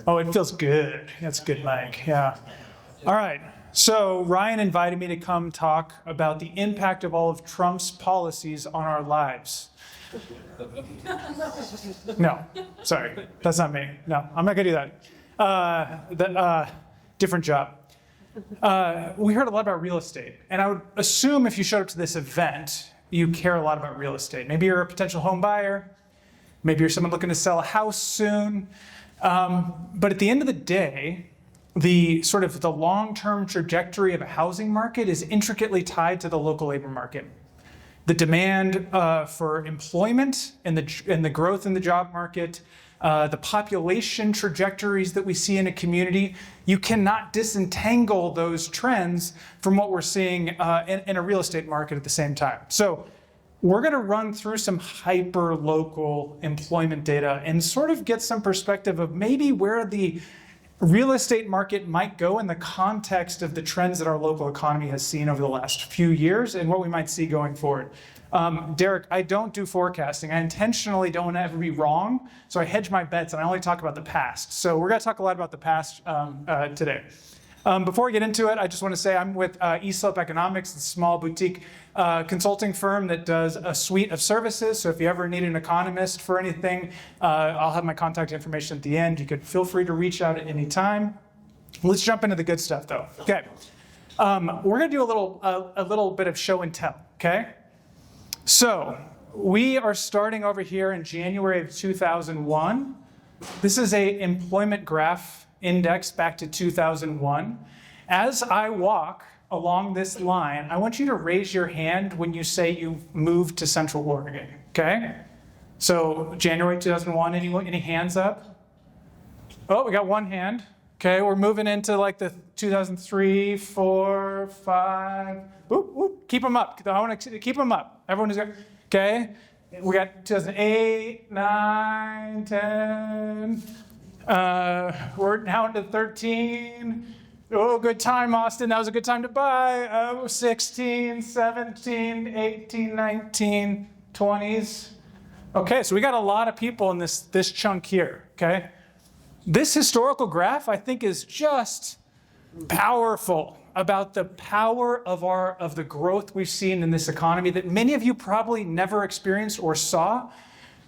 Oh, it feels good. That's a good mic. Yeah. All right. So Ryan invited me to come talk about the impact of all of Trump's policies on our lives. No, sorry, that's not me. No, I'm not gonna do that. Different job. We heard a lot about real estate, and I would assume if you showed up to this event, you care a lot about real estate. Maybe you're a potential home buyer. Maybe you're someone looking to sell a house soon. But at the end of the day, the long-term trajectory of a housing market is intricately tied to the local labor market. The demand for employment and the growth in the job market, the population trajectories that we see in a community, you cannot disentangle those trends from what we're seeing in a real estate market at the same time. So we're going to run through some hyper-local employment data and sort of get some perspective of maybe where the real estate market might go in the context of the trends that our local economy has seen over the last few years and what we might see going forward. Derek, I don't do forecasting. I intentionally don't want to ever be wrong, so I hedge my bets and I only talk about the past. So we're going to talk a lot about the past today. Before we get into it, I just want to say I'm with East Slope Economics, a small boutique consulting firm that does a suite of services. So if you ever need an economist for anything, I'll have my contact information at the end. You could feel free to reach out at any time. Let's jump into the good stuff, though. Okay, we're going to do a little bit of show and tell. Okay, so we are starting over here in January of 2001. This is a employment graph index back to 2001. As I walk along this line, I want you to raise your hand when you say you moved to Central Oregon, okay? So January 2001, any hands up? Oh, we got one hand. Okay, we're moving into like the 2003, 4, 5. Whoop, whoop. Keep them up. I want to keep them up. Everyone is good. Okay, we got 2008, 9, 10. We're now into 13. Oh, good time, Austin. That was a good time to buy. 16, 17, 18, 19, 20s. Okay, so we got a lot of people in this chunk here, okay? This historical graph, I think, is just powerful about the power of the growth we've seen in this economy that many of you probably never experienced or saw.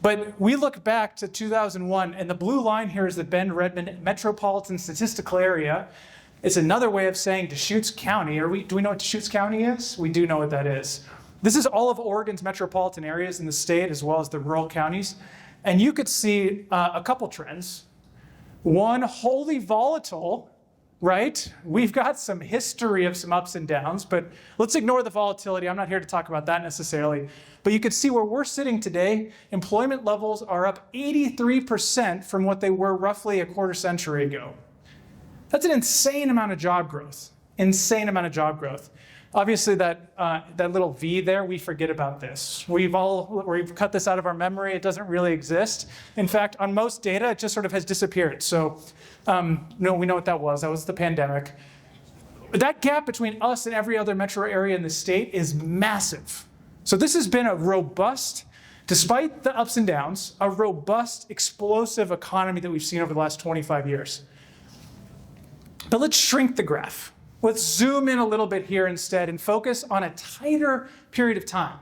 But we look back to 2001, and the blue line here is the Bend-Redmond Metropolitan Statistical Area. It's another way of saying Deschutes County. Do we know what Deschutes County is? We do know what that is. This is all of Oregon's metropolitan areas in the state, as well as the rural counties. And you could see a couple trends. One, wholly volatile, right? We've got some history of some ups and downs, but let's ignore the volatility. I'm not here to talk about that necessarily. But you can see where we're sitting today, employment levels are up 83% from what they were roughly a quarter century ago. That's an insane amount of job growth. Insane amount of job growth. Obviously, that little V there, we forget about this. We've cut this out of our memory. It doesn't really exist. In fact, on most data, it just sort of has disappeared. So, no, we know what that was. That was the pandemic. That gap between us and every other metro area in the state is massive. So this has been a robust, despite the ups and downs, a robust, explosive economy that we've seen over the last 25 years. But let's shrink the graph. Let's zoom in a little bit here instead and focus on a tighter period of time.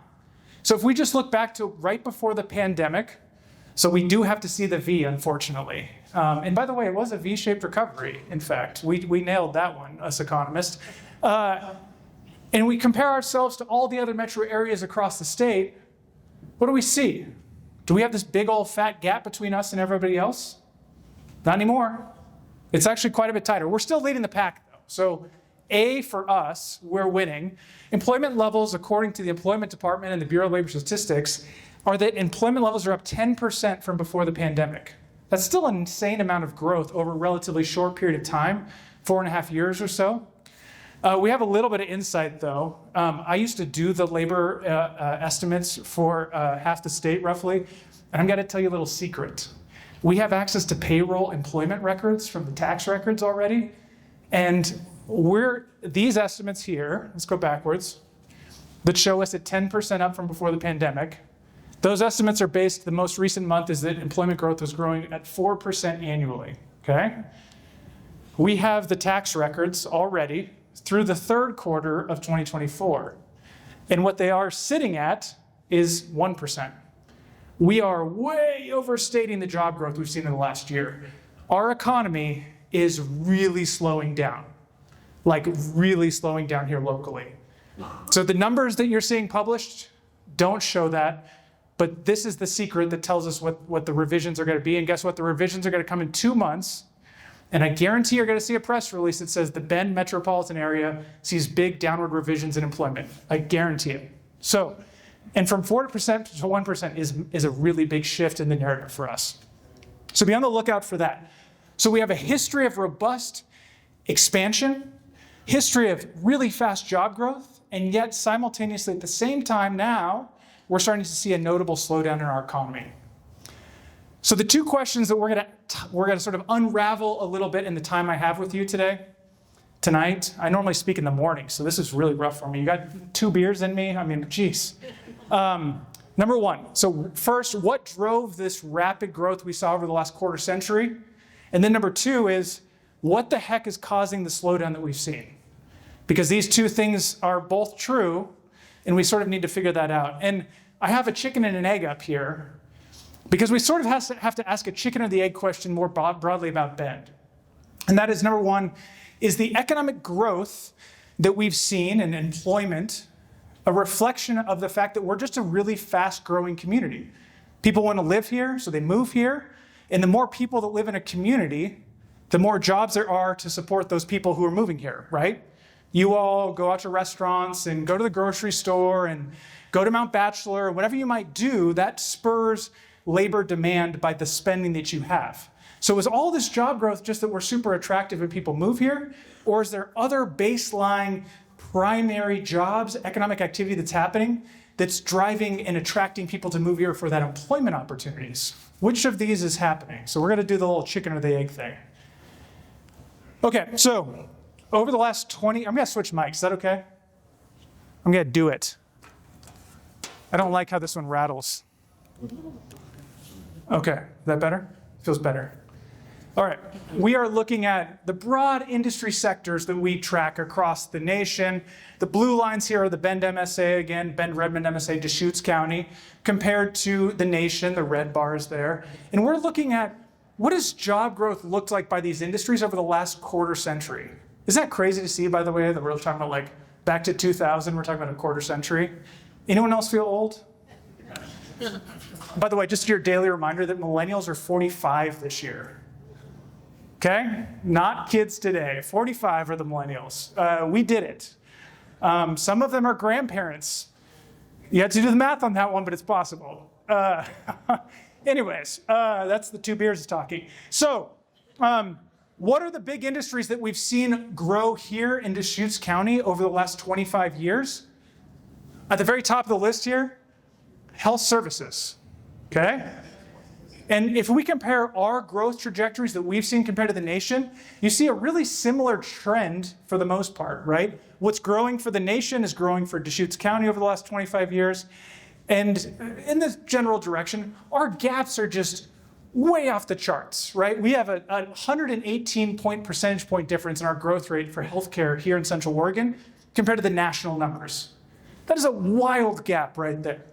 So if we just look back to right before the pandemic, so we do have to see the V, unfortunately. And by the way, it was a V-shaped recovery, in fact. We nailed that one, us economists. And we compare ourselves to all the other metro areas across the state, what do we see? Do we have this big old fat gap between us and everybody else? Not anymore. It's actually quite a bit tighter. We're still leading the pack, though. So A, for us, we're winning. Employment levels, according to the Employment Department and the Bureau of Labor Statistics, are that employment levels are up 10% from before the pandemic. That's still an insane amount of growth over a relatively short period of time, 4.5 years or so. We have a little bit of insight, though. I used to do the labor estimates for half the state, roughly, and I'm going to tell you a little secret. We have access to payroll employment records from the tax records already, and these estimates here, let's go backwards, that show us at 10% up from before the pandemic. Those estimates are based, the most recent month is that employment growth was growing at 4% annually, okay? we have the tax records already through the third quarter of 2024. And what they are sitting at is 1%. We are way overstating the job growth we've seen in the last year. Our economy is really slowing down, like really slowing down here locally. So the numbers that you're seeing published don't show that, but this is the secret that tells us what the revisions are going to be. And guess what? The revisions are going to come in 2 months. And I guarantee you're going to see a press release that says the Bend metropolitan area sees big downward revisions in employment. I guarantee it. So, and from 4% to 1% is a really big shift in the narrative for us. So be on the lookout for that. So we have a history of robust expansion, history of really fast job growth, and yet simultaneously at the same time now, we're starting to see a notable slowdown in our economy. So the two questions that we're going to sort of unravel a little bit in the time I have with you tonight. I normally speak in the morning, so this is really rough for me. You got 2 beers in me? I mean, geez. Number one, so first, what drove this rapid growth we saw over the last quarter century? And then number two is, what the heck is causing the slowdown that we've seen? Because these two things are both true, and we sort of need to figure that out. And I have a chicken and an egg up here, because we sort of have to ask a chicken or the egg question more broadly about Bend. And that is, number one, is the economic growth that we've seen in employment a reflection of the fact that we're just a really fast-growing community? People want to live here, so they move here. And the more people that live in a community, the more jobs there are to support those people who are moving here, right? You all go out to restaurants and go to the grocery store and go to Mount Bachelor, whatever you might do, that spurs labor demand by the spending that you have. So is all this job growth just that we're super attractive and people move here? Or is there other baseline primary jobs, economic activity that's happening that's driving and attracting people to move here for that employment opportunities? Which of these is happening? So we're going to do the little chicken or the egg thing. Okay, so over the last I'm going to switch mics. Is that okay? I'm going to do it. I don't like how this one rattles. Okay, is that better? Feels better. All right, we are looking at the broad industry sectors that we track across the nation. The blue lines here are the Bend MSA, again, Bend-Redmond MSA, Deschutes County, compared to the nation, the red bars there. And we're looking at what does job growth look like by these industries over the last quarter century? Isn't that crazy to see, by the way, that we're talking about like back to 2000, we're talking about a quarter century? Anyone else feel old? By the way, just your daily reminder that millennials are 45 this year. Okay? Not kids today. 45 are the millennials. We did it. Some of them are grandparents. You had to do the math on that one, but it's possible. Anyways, that's the 2 beers talking. So, what are the big industries that we've seen grow here in Deschutes County over the last 25 years? At the very top of the list here, health services. Okay? And if we compare our growth trajectories that we've seen compared to the nation, you see a really similar trend for the most part, right? What's growing for the nation is growing for Deschutes County over the last 25 years. And in this general direction, our gaps are just way off the charts, right? We have a 118 percentage point difference in our growth rate for healthcare here in Central Oregon compared to the national numbers. That is a wild gap right there.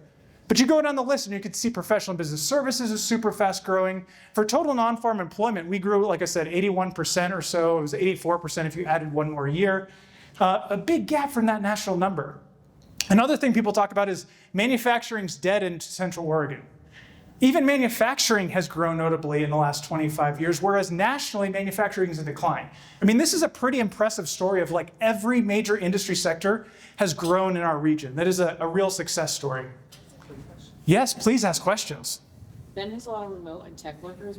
But you go down the list and you can see professional business services is super fast growing. For total non-farm employment, we grew, like I said, 81% or so. It was 84% if you added one more year. A big gap from that national number. Another thing people talk about is manufacturing's dead in Central Oregon. Even manufacturing has grown notably in the last 25 years, whereas nationally, manufacturing is in decline. I mean, this is a pretty impressive story of like every major industry sector has grown in our region. That is a real success story. Yes, please ask questions. Bend has a lot of remote and tech workers.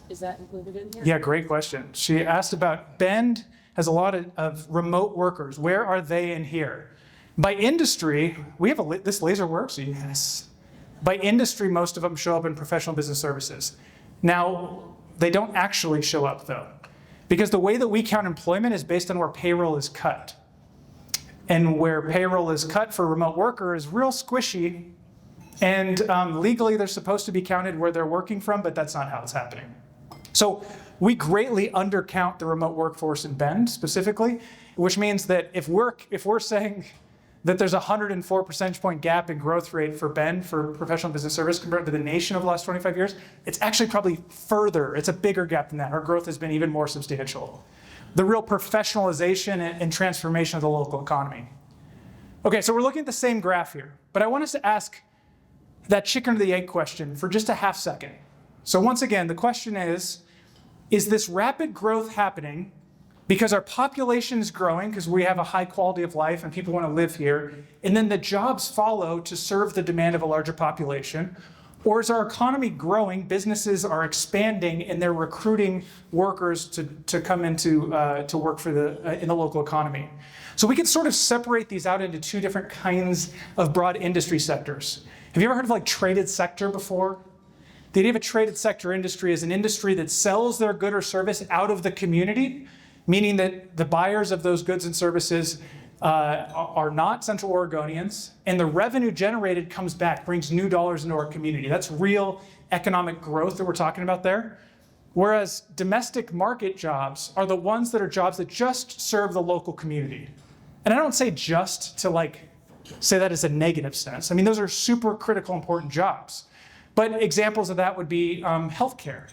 Is that included in here? Yeah, great question. She asked about Bend has a lot of remote workers. Where are they in here? By industry, we have this laser works? Yes. By industry, most of them show up in professional business services. Now, they don't actually show up though, because the way that we count employment is based on where payroll is cut. And where payroll is cut for remote worker is real squishy. And legally, they're supposed to be counted where they're working from, but that's not how it's happening. So we greatly undercount the remote workforce in Bend specifically, which means that if we're saying that there's a 104 percentage point gap in growth rate for Bend for professional business service compared to the nation over the last 25 years, it's actually probably further. It's a bigger gap than that. Our growth has been even more substantial. The real professionalization and transformation of the local economy. Okay, so we're looking at the same graph here, but I want us to ask that chicken or the egg question for just a half second. So once again, the question is this rapid growth happening because our population is growing because we have a high quality of life and people want to live here, and then the jobs follow to serve the demand of a larger population? Or is our economy growing, businesses are expanding, and they're recruiting workers to come into to work for in the local economy? So we can sort of separate these out into two different kinds of broad industry sectors. Have you ever heard of like traded sector before? The idea of a traded sector industry is an industry that sells their good or service out of the community, meaning that the buyers of those goods and services are not Central Oregonians, and the revenue generated comes back, brings new dollars into our community. That's real economic growth that we're talking about there. Whereas domestic market jobs are the ones that are jobs that just serve the local community. And I don't say just to like say that as a negative sense. I mean, those are super critical, important jobs. But examples of that would be healthcare.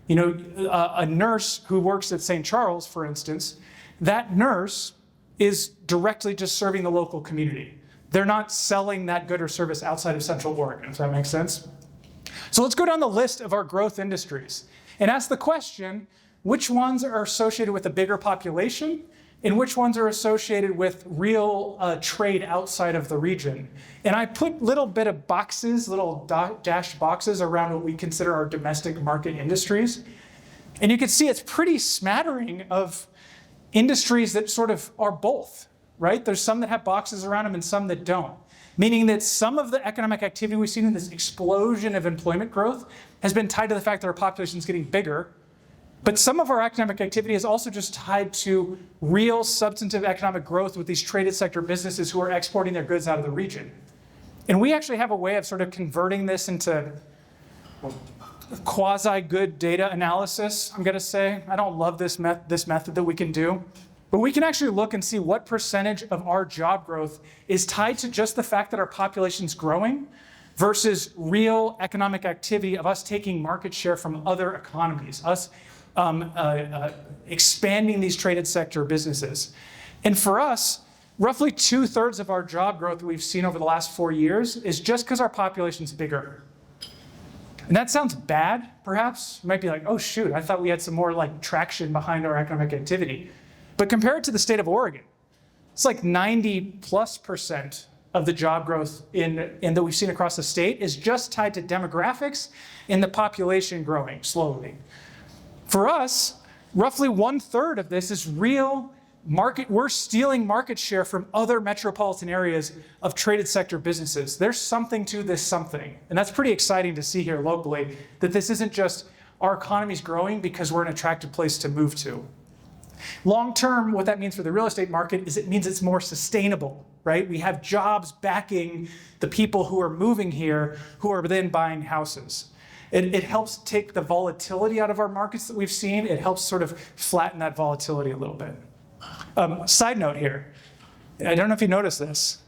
You know, a nurse who works at St. Charles, for instance, that nurse is directly just serving the local community. They're not selling that good or service outside of Central Oregon, if that makes sense. So let's go down the list of our growth industries and ask the question, which ones are associated with a bigger population and which ones are associated with real trade outside of the region? And I put little bit of boxes, little dashed boxes around what we consider our domestic market industries. And you can see it's pretty smattering of industries that sort of are both, right? There's some that have boxes around them and some that don't. Meaning that some of the economic activity we've seen in this explosion of employment growth has been tied to the fact that our population is getting bigger. But some of our economic activity is also just tied to real substantive economic growth with these traded sector businesses who are exporting their goods out of the region. And we actually have a way of sort of converting this into quasi-good data analysis, I'm going to say. I don't love this method that we can do. But we can actually look and see what percentage of our job growth is tied to just the fact that our population is growing versus real economic activity of us taking market share from other economies, us expanding these traded sector businesses. And for us, roughly 2/3 of our job growth that we've seen over the last 4 years is just because our population's bigger. And that sounds bad, perhaps. You might be like, oh shoot, I thought we had some more like traction behind our economic activity. But compared to the state of Oregon, it's like 90+% of the job growth that we've seen across the state is just tied to demographics and the population growing slowly. For us, roughly 1/3 of this is real market. We're stealing market share from other metropolitan areas of traded sector businesses. There's something to this something. And that's pretty exciting to see here locally, that this isn't just our economy's growing because we're an attractive place to move to. Long term, what that means for the real estate market is it means it's more sustainable, right? We have jobs backing the people who are moving here who are then buying houses. It helps take the volatility out of our markets that we've seen. It helps sort of flatten that volatility a little bit. Side note here, I don't know if you noticed this.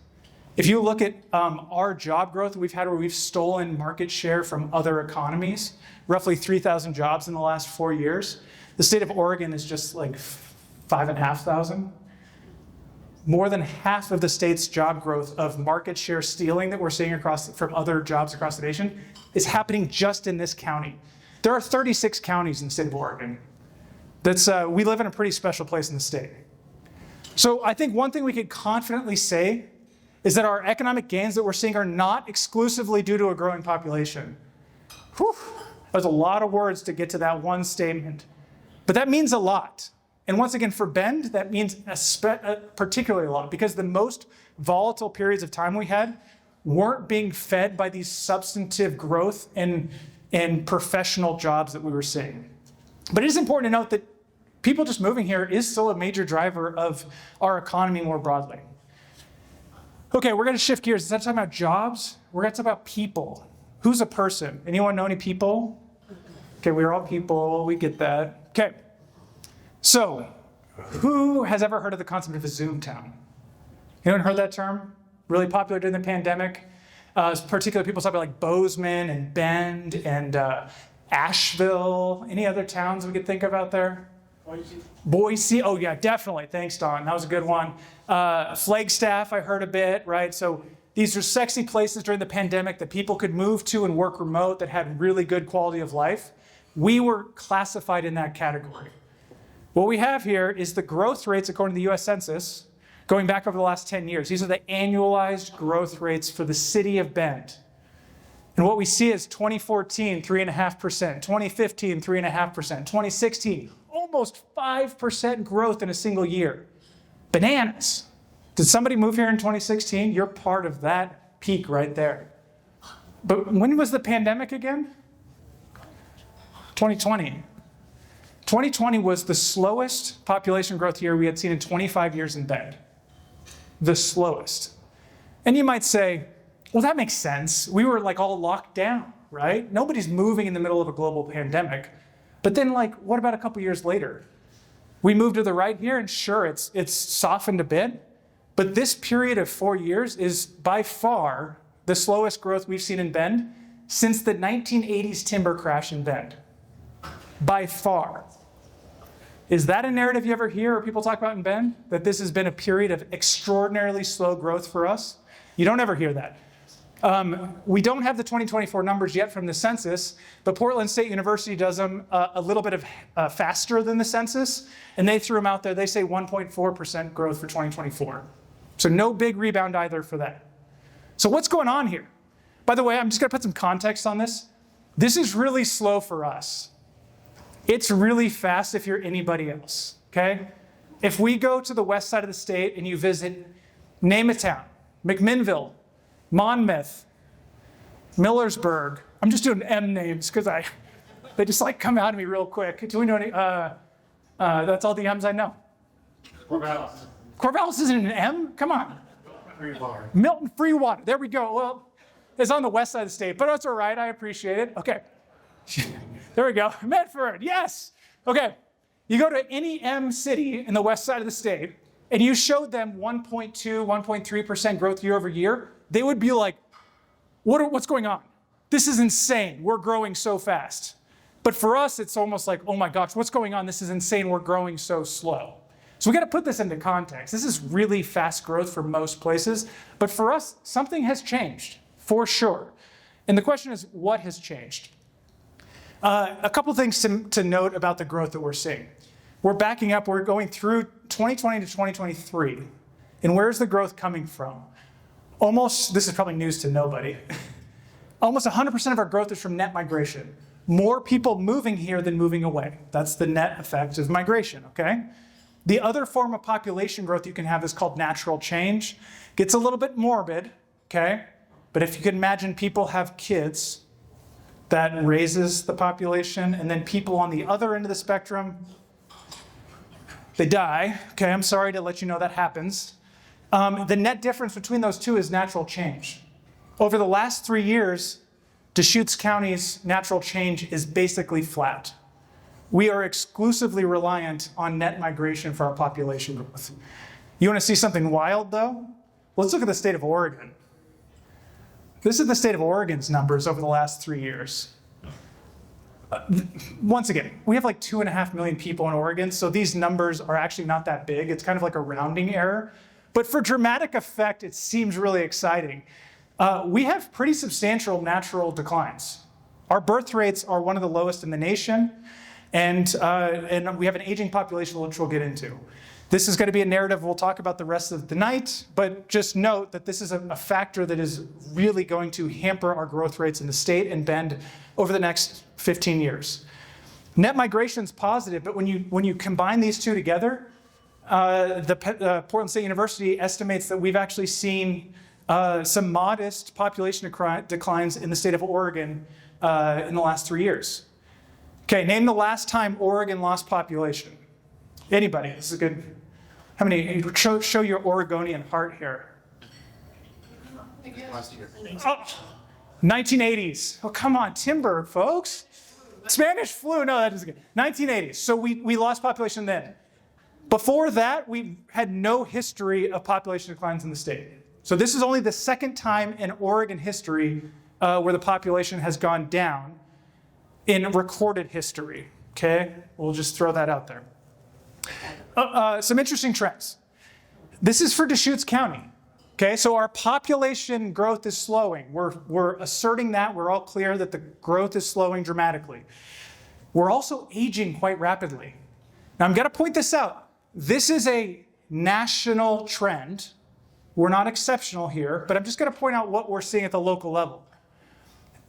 If you look at our job growth we've had where we've stolen market share from other economies, roughly 3,000 jobs in the last 4 years. The state of Oregon is just like 5,500. More than half of the state's job growth of market share stealing that we're seeing from other jobs across the nation is happening just in this county. There are 36 counties in the state of Oregon. We live in a pretty special place in the state. So I think one thing we could confidently say is that our economic gains that we're seeing are not exclusively due to a growing population. Whew, there's a lot of words to get to that one statement. But that means a lot. And once again, for Bend, that means particularly a lot because the most volatile periods of time we had weren't being fed by these substantive growth and professional jobs that we were seeing. But it is important to note that people just moving here is still a major driver of our economy more broadly. Okay, we're going to shift gears. Instead of talking about jobs, we're going to talk about people. Who's a person? Anyone know any people? Okay, we're all people, we get that. Okay, so who has ever heard of the concept of a Zoom town? Anyone heard that term? Really popular during the pandemic. Particularly people talk about like Bozeman and Bend and Asheville. Any other towns we could think of out there? Boise. Oh yeah, definitely. Thanks, Don. That was a good one. Flagstaff, I heard a bit, right? So these are sexy places during the pandemic that people could move to and work remote that had really good quality of life. We were classified in that category. What we have here is the growth rates according to the US Census going back over the last 10 years. These are the annualized growth rates for the city of Bend. And what we see is 2014, 3.5%, 2015, 3.5%, 2016, almost 5% growth in a single year. Bananas. Did somebody move here in 2016? You're part of that peak right there. But when was the pandemic again? 2020. 2020 was the slowest population growth year we had seen in 25 years in Bend. The slowest. And you might say, well, that makes sense. We were like all locked down, right? Nobody's moving in the middle of a global pandemic. But then like, what about a couple years later? We moved to the right here and sure, it's softened a bit. But this period of 4 years is by far the slowest growth we've seen in Bend since the 1980s timber crash in Bend. By far. Is that a narrative you ever hear or people talk about in Bend? That this has been a period of extraordinarily slow growth for us? You don't ever hear that. We don't have the 2024 numbers yet from the census, but Portland State University does them a little bit of faster than the census, and they threw them out there. They say 1.4% growth for 2024. So no big rebound either for that. So what's going on here? By the way, I'm just going to put some context on this. This is really slow for us. It's really fast if you're anybody else, okay? If we go to the west side of the state and you visit, name a town, McMinnville, Monmouth, Millersburg. I'm just doing M names because they just like come out of me real quick. Do we know any? That's all the M's I know. Corvallis. Corvallis isn't an M? Come on. Milton Freewater. There we go. Well, it's on the west side of the state, but that's all right. I appreciate it. Okay. There we go. Medford, yes. Okay. You go to any M city in the west side of the state, and you showed them 1.2, 1.3% growth year over year, they would be like, what's going on? This is insane. We're growing so fast. But for us, it's almost like, oh my gosh, what's going on? This is insane. We're growing so slow. So we got to put this into context. This is really fast growth for most places. But for us, something has changed, for sure. And the question is, what has changed? A couple things to note about the growth that we're seeing. We're backing up. We're going through 2020 to 2023. And where's the growth coming from? This is probably news to nobody. Almost 100% of our growth is from net migration. More people moving here than moving away. That's the net effect of migration, okay? The other form of population growth you can have is called natural change. Gets a little bit morbid, okay? But if you can imagine people have kids, that raises the population, and then people on the other end of the spectrum, they die. Okay, I'm sorry to let you know that happens. The net difference between those two is natural change. Over the last 3 years, Deschutes County's natural change is basically flat. We are exclusively reliant on net migration for our population growth. You want to see something wild, though? Let's look at the state of Oregon. This is the state of Oregon's numbers over the last 3 years. Once again, we have like 2.5 million people in Oregon, so these numbers are actually not that big. It's kind of like a rounding error. But for dramatic effect, it seems really exciting. We have pretty substantial natural declines. Our birth rates are one of the lowest in the nation, and we have an aging population, which we'll get into. This is going to be a narrative we'll talk about the rest of the night, but just note that this is a factor that is really going to hamper our growth rates in the state and Bend over the next 15 years. Net migration is positive, but when you combine these two together, Portland State University estimates that we've actually seen some modest population declines in the state of Oregon in the last 3 years. Okay, name the last time Oregon lost population. Anybody? This is good. How many? Show your Oregonian heart here. Last year. Oh, 1980s. Oh, come on, timber, folks. Spanish flu, no, that isn't good. 1980s, so we lost population then. Before that, we had no history of population declines in the state. So this is only the second time in Oregon history where the population has gone down in recorded history, okay? We'll just throw that out there. Some interesting trends. This is for Deschutes County, okay? So our population growth is slowing. We're asserting that. We're all clear that the growth is slowing dramatically. We're also aging quite rapidly. Now, I'm going to point this out. This is a national trend. We're not exceptional here, but I'm just going to point out what we're seeing at the local level.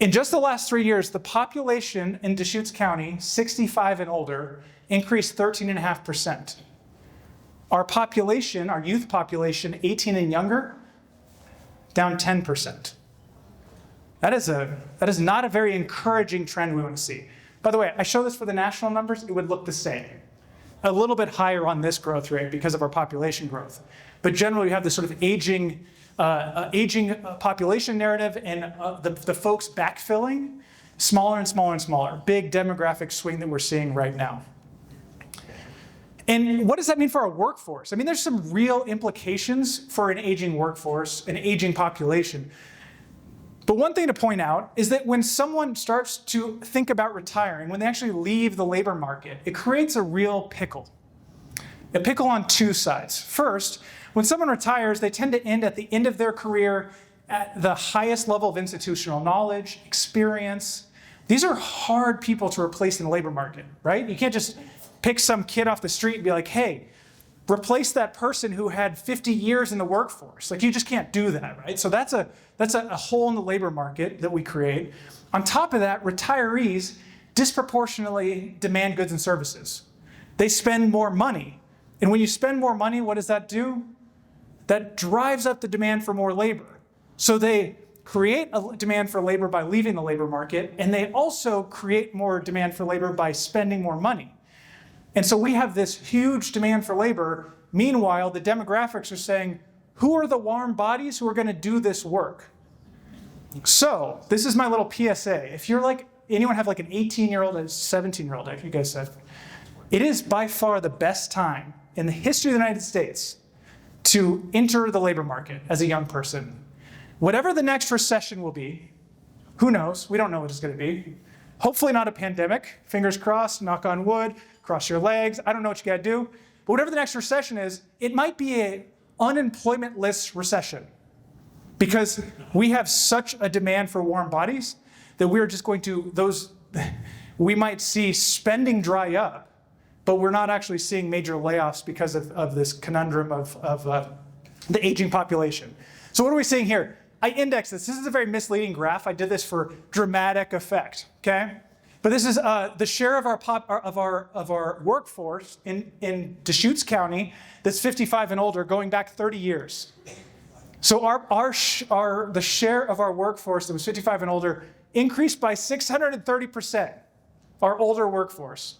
In just the last 3 years, the population in Deschutes County, 65 and older, increased 13.5%. Our population, our youth population, 18 and younger, down 10%. That is not a very encouraging trend we want to see. By the way, I show this for the national numbers, it would look the same. A little bit higher on this growth rate because of our population growth. But generally, we have this sort of aging population narrative and the folks backfilling smaller and smaller and smaller. Big demographic swing that we're seeing right now. And what does that mean for our workforce? I mean, there's some real implications for an aging workforce, an aging population. But one thing to point out is that when someone starts to think about retiring, when they actually leave the labor market, it creates a real pickle. A pickle on two sides. First, when someone retires, they tend to end at the end of their career at the highest level of institutional knowledge, experience. These are hard people to replace in the labor market, right? You can't just pick some kid off the street and be like, hey, replace that person who had 50 years in the workforce. Like, you just can't do that, right? So that's a hole in the labor market that we create. On top of that, retirees disproportionately demand goods and services. They spend more money. And when you spend more money, what does that do? That drives up the demand for more labor. So they create a demand for labor by leaving the labor market, and they also create more demand for labor by spending more money. And so we have this huge demand for labor. Meanwhile, the demographics are saying, who are the warm bodies who are going to do this work? So this is my little PSA. If you're like, anyone have like an 18-year-old and a 17-year-old, if you guys said, it is by far the best time in the history of the United States to enter the labor market as a young person. Whatever the next recession will be, who knows? We don't know what it's going to be. Hopefully not a pandemic. Fingers crossed, knock on wood, cross your legs. I don't know what you got to do. But whatever the next recession is, it might be an unemployment-less recession because we have such a demand for warm bodies that we're just going to, we might see spending dry up, but we're not actually seeing major layoffs because of this conundrum of the aging population. So what are we seeing here? I indexed this. This is a very misleading graph. I did this for dramatic effect, okay? But this is the share of our workforce in Deschutes County that's 55 and older, going back 30 years. So the share of our workforce that was 55 and older increased by 630%. Our older workforce.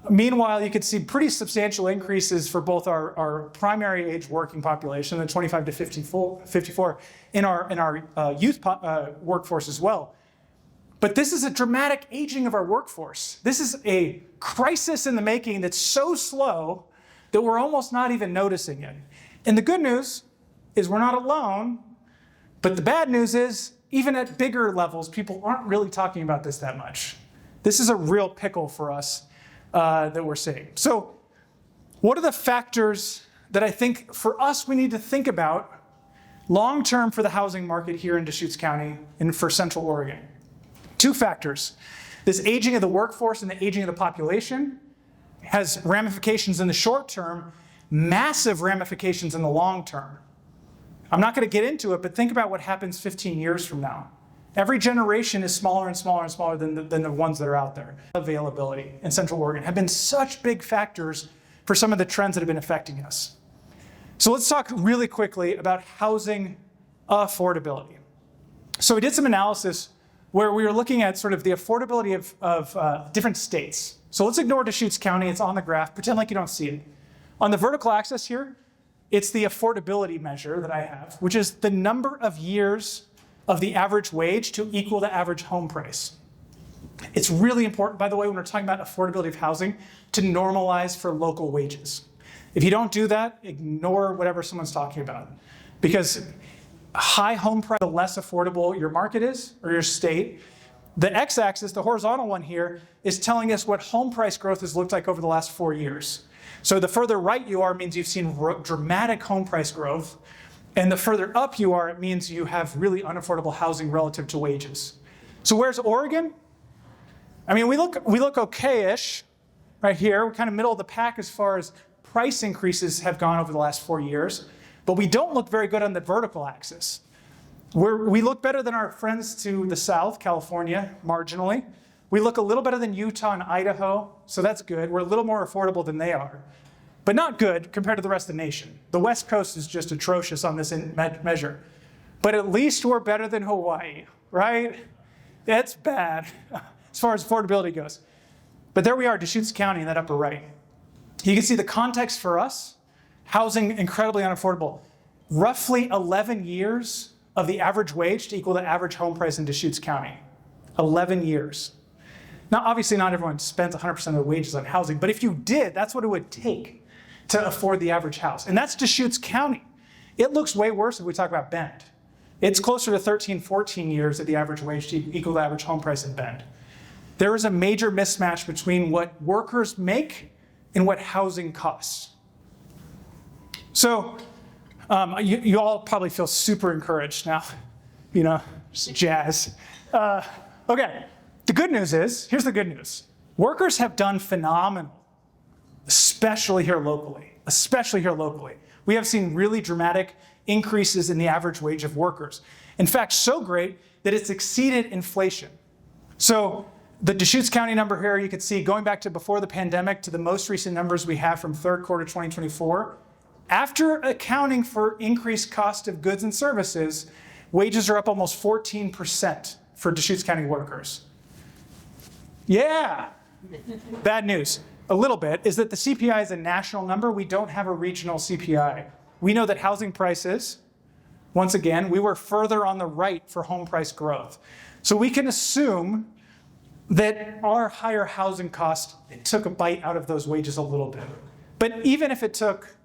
Meanwhile, you could see pretty substantial increases for both our primary age working population, the 25 to 54, in our youth workforce as well. But this is a dramatic aging of our workforce. This is a crisis in the making that's so slow that we're almost not even noticing it. And the good news is we're not alone, but the bad news is even at bigger levels, people aren't really talking about this that much. This is a real pickle for us. That we're seeing. So what are the factors that I think for us we need to think about long-term for the housing market here in Deschutes County and for Central Oregon? Two factors. This aging of the workforce and the aging of the population has ramifications in the short term, massive ramifications in the long term. I'm not going to get into it, but think about what happens 15 years from now. Every generation is smaller and smaller and smaller than the ones that are out there. Availability in Central Oregon have been such big factors for some of the trends that have been affecting us. So let's talk really quickly about housing affordability. So we did some analysis where we were looking at sort of the affordability of different states. So let's ignore Deschutes County. It's on the graph. Pretend like you don't see it. On the vertical axis here, it's the affordability measure that I have, which is the number of years of the average wage to equal the average home price. It's really important, by the way, when we're talking about affordability of housing, to normalize for local wages. If you don't do that, ignore whatever someone's talking about. Because high home price, the less affordable your market is, or your state. The x-axis, the horizontal one here, is telling us what home price growth has looked like over the last 4 years. So the further right you are means you've seen dramatic home price growth. And the further up you are, it means you have really unaffordable housing relative to wages. So where's Oregon? I mean, we look okay-ish right here. We're kind of middle of the pack as far as price increases have gone over the last 4 years. But we don't look very good on the vertical axis. We look better than our friends to the south, California, marginally. We look a little better than Utah and Idaho, so that's good. We're a little more affordable than they are, but not good compared to the rest of the nation. The West Coast is just atrocious on this measure. But at least we're better than Hawaii, right? That's bad as far as affordability goes. But there we are, Deschutes County in that upper right. You can see the context for us, housing incredibly unaffordable. Roughly 11 years of the average wage to equal the average home price in Deschutes County. 11 years. Now, obviously not everyone spends 100% of their wages on housing, but if you did, that's what it would take to afford the average house. And that's Deschutes County. It looks way worse if we talk about Bend. It's closer to 13, 14 years of the average wage to equal the average home price in Bend. There is a major mismatch between what workers make and what housing costs. So you all probably feel super encouraged now, just jazz. Okay, the good news is, here's the good news. Workers have done phenomenal, especially here locally. We have seen really dramatic increases in the average wage of workers. In fact, so great that it's exceeded inflation. So the Deschutes County number here, you can see going back to before the pandemic to the most recent numbers we have from third quarter 2024, after accounting for increased cost of goods and services, wages are up almost 14% for Deschutes County workers. Yeah. Bad news, a little bit, is that the CPI is a national number. We don't have a regional CPI. We know that housing prices, once again, we were further on the right for home price growth. So we can assume that our higher housing cost took a bite out of those wages a little bit. But even if it took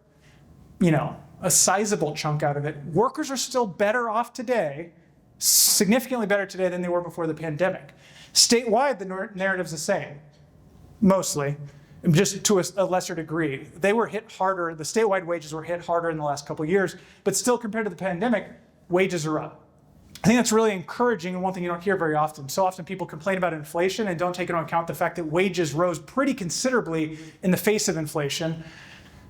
a sizable chunk out of it, workers are still better off today, significantly better today than they were before the pandemic. Statewide, the narrative's the same, mostly, just to a lesser degree. They were hit harder, the statewide wages were hit harder in the last couple of years, but still compared to the pandemic, wages are up. I think that's really encouraging and one thing you don't hear very often. So often people complain about inflation and don't take into account the fact that wages rose pretty considerably in the face of inflation,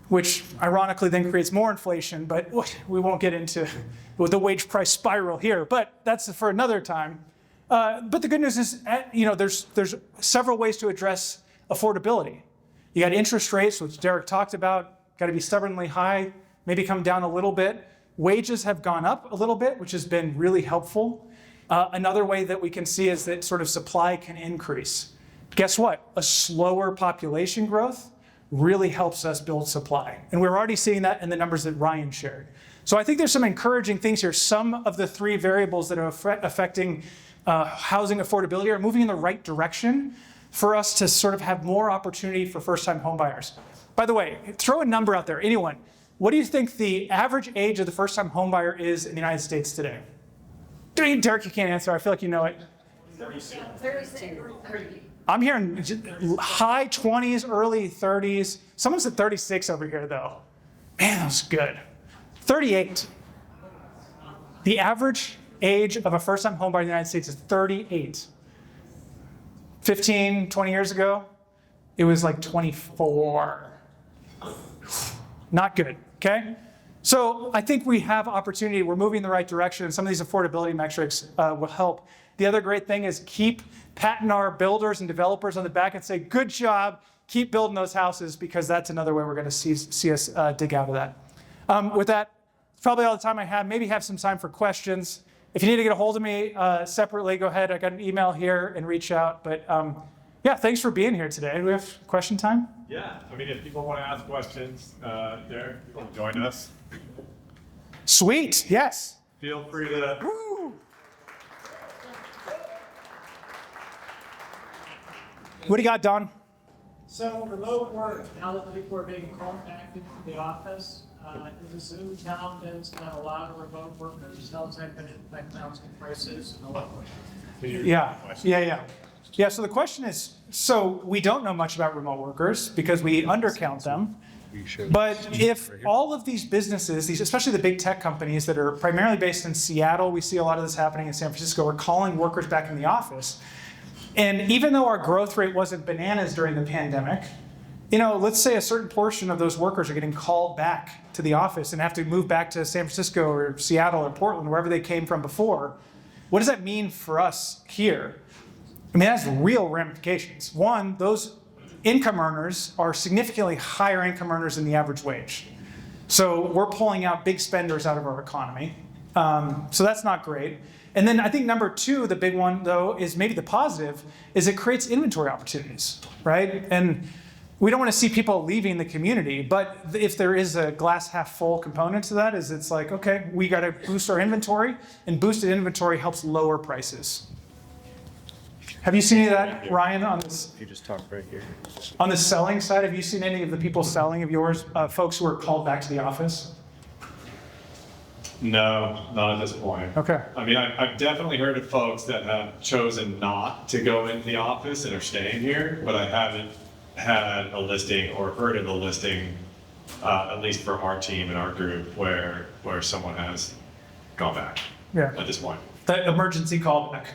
which ironically then creates more inflation, but we won't get into the wage price spiral here, but that's for another time. But the good news is, there's several ways to address affordability. You got interest rates, which Derek talked about, got to be stubbornly high, maybe come down a little bit. Wages have gone up a little bit, which has been really helpful. Another way that we can see is that sort of supply can increase. Guess what? A slower population growth really helps us build supply. And we're already seeing that in the numbers that Ryan shared. So I think there's some encouraging things here. Some of the three variables that are affecting housing affordability are moving in the right direction for us to sort of have more opportunity for first-time homebuyers. By the way, throw a number out there, anyone. What do you think the average age of the first-time homebuyer is in the United States today? Derek, you can't answer. I feel like you know it. 30. I'm hearing high 20s, early 30s. Someone said 36 over here, though. Man, that was good. 38. The average age of a first-time homebuyer in the United States is 38. 15, 20 years ago, it was like 24. Not good, okay? So I think we have opportunity. We're moving in the right direction, and some of these affordability metrics will help. The other great thing is keep patting our builders and developers on the back and say, good job, keep building those houses, because that's another way we're going to see us dig out of that. With that, it's probably all the time I have. Maybe have some time for questions. If you need to get a hold of me separately, go ahead. I got an email here and reach out. But yeah, thanks for being here today. Do we have question time? Yeah, I mean, if people want to ask questions, Derek, you want to join us? Sweet, yes. Feel free to. Woo. What do you got, Don? So remote work, now that people are being called back into the office, is a Zoom town that's going to allow remote workers? How's that going to affect housing prices and all that? Yeah, so the question is, so we don't know much about remote workers because we undercount them. But if all of these businesses, especially the big tech companies that are primarily based in Seattle, we see a lot of this happening in San Francisco, are calling workers back in the office. And even though our growth rate wasn't bananas during the pandemic, let's say a certain portion of those workers are getting called back to the office and have to move back to San Francisco or Seattle or Portland, wherever they came from before. What does that mean for us here? I mean, that's real ramifications. One, those income earners are significantly higher income earners than the average wage. So we're pulling out big spenders out of our economy. So that's not great. And then I think number two, the big one though, is maybe the positive, is it creates inventory opportunities, right? And we don't want to see people leaving the community, but if there is a glass half full component to that, is it's like, okay, we got to boost our inventory, and boosted inventory helps lower prices. Have you seen any of that, Ryan, on this? You just talk right here. On the selling side, have you seen any of the people selling of yours, folks who are called back to the office? No, not at this point. Okay. I mean, I've definitely heard of folks that have chosen not to go into the office and are staying here, but I haven't had a listing or heard of a listing, at least for our team and our group, where someone has gone back at this point. The emergency callback.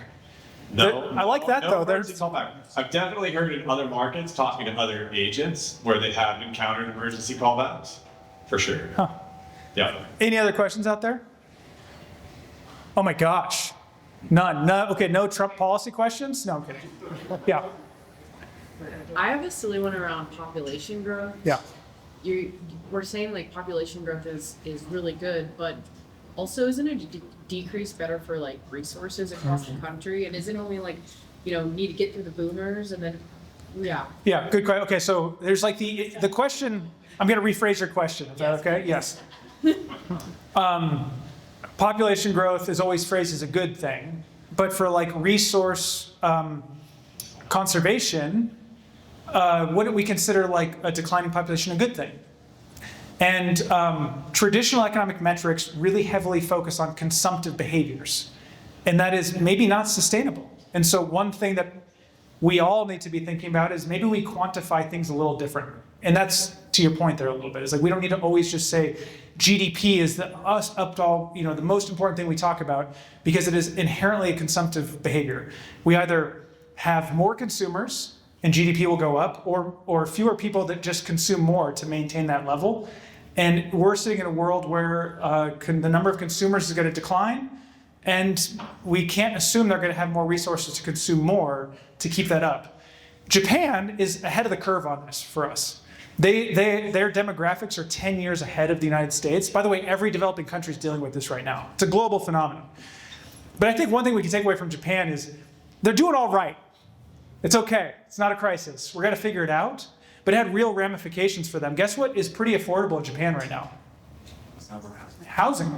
No, I like that, no though. emergency callback. I've definitely heard in other markets, talking to other agents, where they have encountered emergency callbacks, for sure. Huh. Yeah. Any other questions out there? Oh my gosh. None. No. Okay, no Trump policy questions? No, I'm kidding. Yeah. I have a silly one around population growth. Yeah. We're saying like population growth is really good, but also isn't a decrease better for like resources across the country? And isn't it only like, need to get through the boomers and then, yeah. Yeah, good question. Okay, so there's like the question, I'm going to rephrase your question. Is that okay? Yes. Population growth is always phrased as a good thing, but for like resource conservation, wouldn't we consider like a declining population a good thing? And traditional economic metrics really heavily focus on consumptive behaviors, and that is maybe not sustainable. And so one thing that we all need to be thinking about is maybe we quantify things a little different. And that's to your point there a little bit. It's like we don't need to always just say GDP is the most important thing we talk about, because it is inherently a consumptive behavior. We either have more consumers and GDP will go up, or fewer people that just consume more to maintain that level. And we're sitting in a world where the number of consumers is going to decline, and we can't assume they're going to have more resources to consume more to keep that up. Japan is ahead of the curve on this for us. Their demographics are 10 years ahead of the United States. By the way, every developing country is dealing with this right now. It's a global phenomenon. But I think one thing we can take away from Japan is they're doing all right. It's okay. It's not a crisis. We're going to figure it out. But it had real ramifications for them. Guess what is pretty affordable in Japan right now? Housing.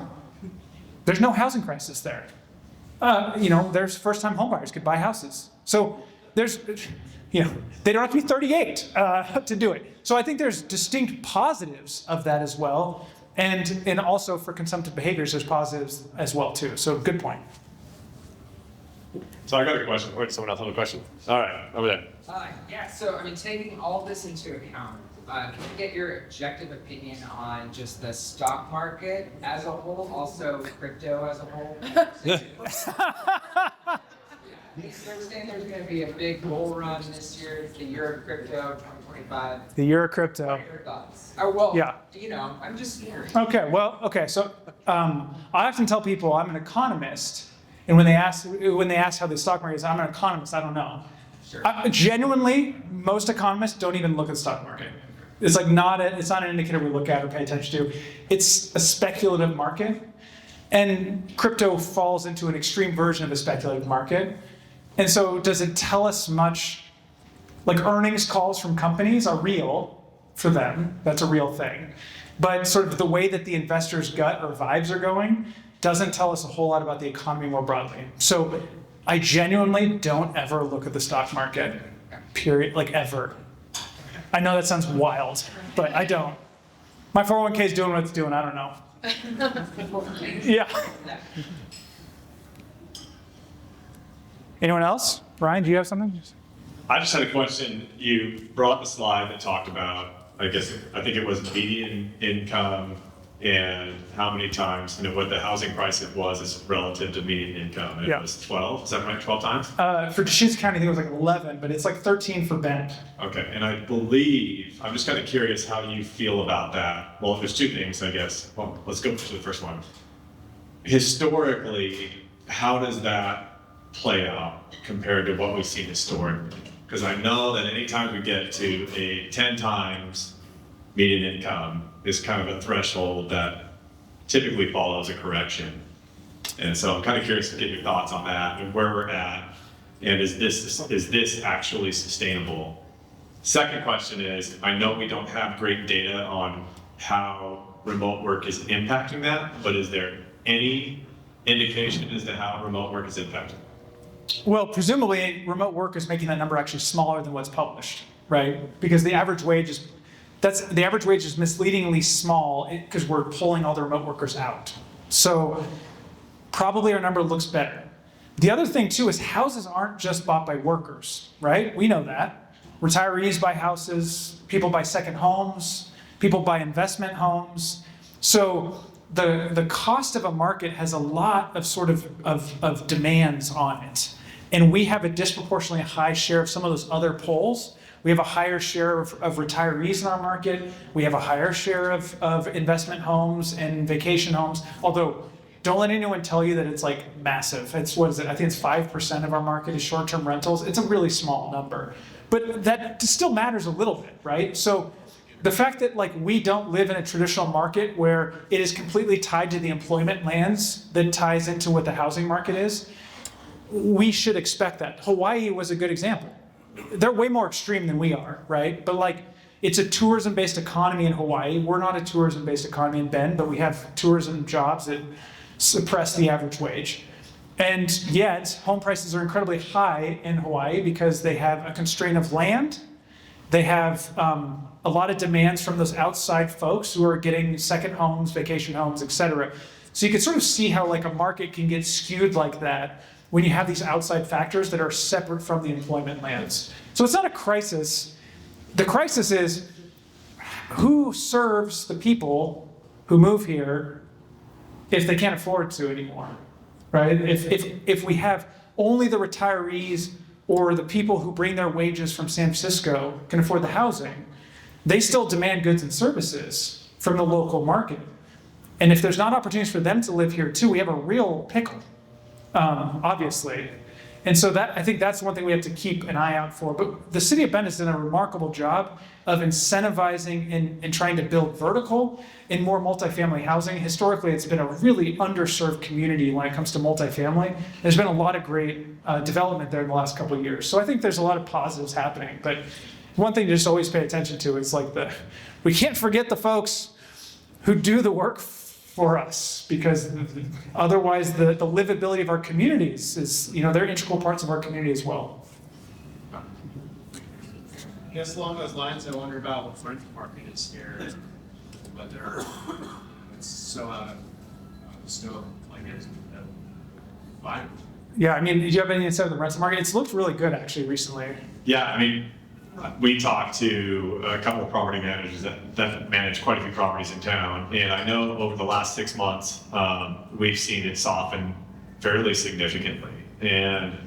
There's no housing crisis there. There's first-time homebuyers could buy houses. So they don't have to be 38 to do it. So I think there's distinct positives of that as well. And also for consumptive behaviors, there's positives as well too. So good point. So I got a question. Wait, someone else have a question? All right, over there. So taking all this into account, can we get your objective opinion on just the stock market as a whole, also crypto as a whole? They're saying there's going to be a big bull run this year, the year of crypto, 2025. The year of crypto. What are your thoughts? Oh, well, yeah. I'm just here. Okay. So I often tell people I'm an economist, and when they ask how the stock market is, I'm an economist. I don't know. Sure. Genuinely, most economists don't even look at the stock market. It's like it's not an indicator we look at or pay attention to. It's a speculative market, and crypto falls into an extreme version of a speculative market. And so does it tell us much? Like earnings calls from companies are real for them. That's a real thing. But sort of the way that the investor's gut or vibes are going doesn't tell us a whole lot about the economy more broadly. So I genuinely don't ever look at the stock market. period, like ever. I know that sounds wild, but I don't. My 401k is doing what it's doing. I don't know. Yeah. Anyone else? Ryan, do you have something? I just had a question. You brought the slide that talked about, I think it was median income and how many times, what the housing price it was is relative to median income. And Yeah. it was 12, is that right, 12 times? For Deschutes County, I think it was like 11, but it's like 13 for Bend. Okay, and I believe, I'm just kind of curious how you feel about that. Well, there's two things, I guess. Well, let's go to the first one. Historically, how does that play out compared to what we've seen historically? Because I know that anytime we get to a 10 times median income is kind of a threshold that typically follows a correction. And so I'm kind of curious to get your thoughts on that and where we're at. And is this actually sustainable? Second question is, I know we don't have great data on how remote work is impacting that, but is there any indication as to how remote work is impacting? Well, presumably, remote work is making that number actually smaller than what's published, right? Because the average wage is misleadingly small because we're pulling all the remote workers out. So probably our number looks better. The other thing too is houses aren't just bought by workers, right? We know that. Retirees buy houses, people buy second homes, people buy investment homes. So the cost of a market has a lot of sort of demands on it. And we have a disproportionately high share of some of those other polls. We have a higher share of retirees in our market. We have a higher share of investment homes and vacation homes. Although, don't let anyone tell you that it's like massive. It's, what is it? I think it's 5% of our market is short-term rentals. It's a really small number. But that still matters a little bit, right? So the fact that like we don't live in a traditional market where it is completely tied to the employment lands that ties into what the housing market is, we should expect that. Hawaii was a good example. They're way more extreme than we are, right? But like, it's a tourism-based economy in Hawaii. We're not a tourism-based economy in Bend, but we have tourism jobs that suppress the average wage. And yet, home prices are incredibly high in Hawaii because they have a constraint of land. They have a lot of demands from those outside folks who are getting second homes, vacation homes, et cetera. So you can sort of see how like a market can get skewed like that when you have these outside factors that are separate from the employment lands. So it's not a crisis. The crisis is who serves the people who move here if they can't afford to anymore, right? If we have only the retirees or the people who bring their wages from San Francisco can afford the housing, they still demand goods and services from the local market. And if there's not opportunities for them to live here too, we have a real pickle. Obviously. And so that I think that's one thing we have to keep an eye out for. But the city of Bend has done a remarkable job of incentivizing and trying to build vertical in more multifamily housing. Historically, it's been a really underserved community when it comes to multifamily. There's been a lot of great development there in the last couple of years. So I think there's a lot of positives happening. But one thing to just always pay attention to is like we can't forget the folks who do the work for us, because otherwise the livability of our communities is, they're integral parts of our community as well. I guess along those lines, I wonder about what the rental market is here, whether it's so still like it's fine. Yeah, I mean, do you have any insight on the rental market? It's looked really good actually recently. Yeah, I mean, we talked to a couple of property managers that manage quite a few properties in town, and I know over the last 6 months, we've seen it soften fairly significantly. And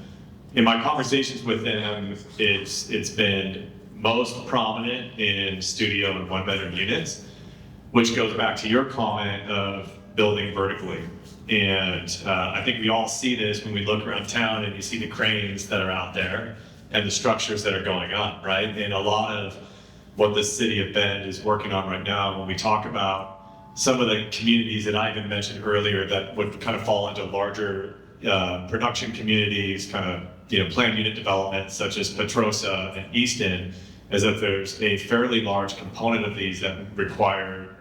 in my conversations with them, it's been most prominent in studio and one-bedroom units, which goes back to your comment of building vertically. And I think we all see this when we look around town and you see the cranes that are out there and the structures that are going up, right? And a lot of what the city of Bend is working on right now, when we talk about some of the communities that I even mentioned earlier that would kind of fall into larger production communities, kind of planned unit development, such as Petrosa and Easton, is that there's a fairly large component of these that require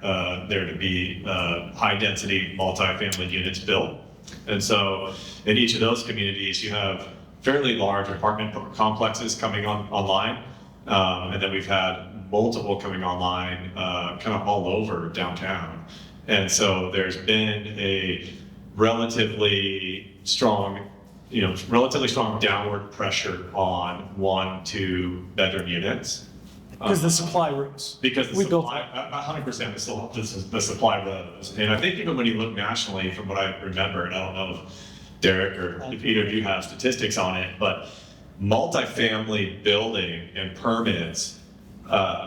there to be high density multifamily units built. And so in each of those communities, you have fairly large apartment complexes coming online. And then we've had multiple coming online kind of all over downtown. And so there's been a relatively strong downward pressure on 1-2 bedroom units. Because the supply rose. Because the We built supply, 100% the supply rose. And I think even when you look nationally, from what I remember, and I don't know if Derek or if either of you have statistics on it, but multifamily building and permits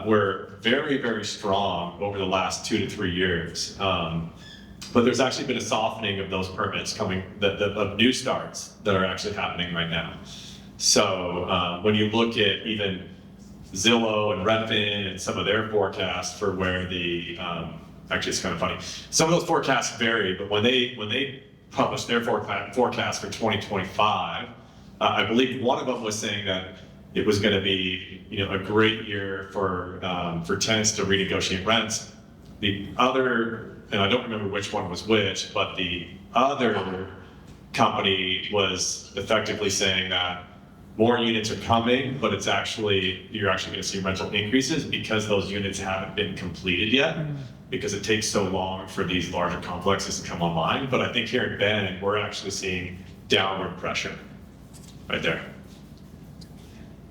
were very, very strong over the last 2 to 3 years. But there's actually been a softening of those permits coming, of new starts that are actually happening right now. So when you look at even Zillow and Redfin and some of their forecasts for where the, actually it's kind of funny, some of those forecasts vary, but when they published their forecast for 2025, I believe one of them was saying that it was going to be, a great year for tenants to renegotiate rents. The other, and I don't remember which one was which, but the other company was effectively saying that more units are coming, but you're actually going to see rental increases because those units haven't been completed yet, because it takes so long for these larger complexes to come online. But I think here in Bend, we're actually seeing downward pressure right there.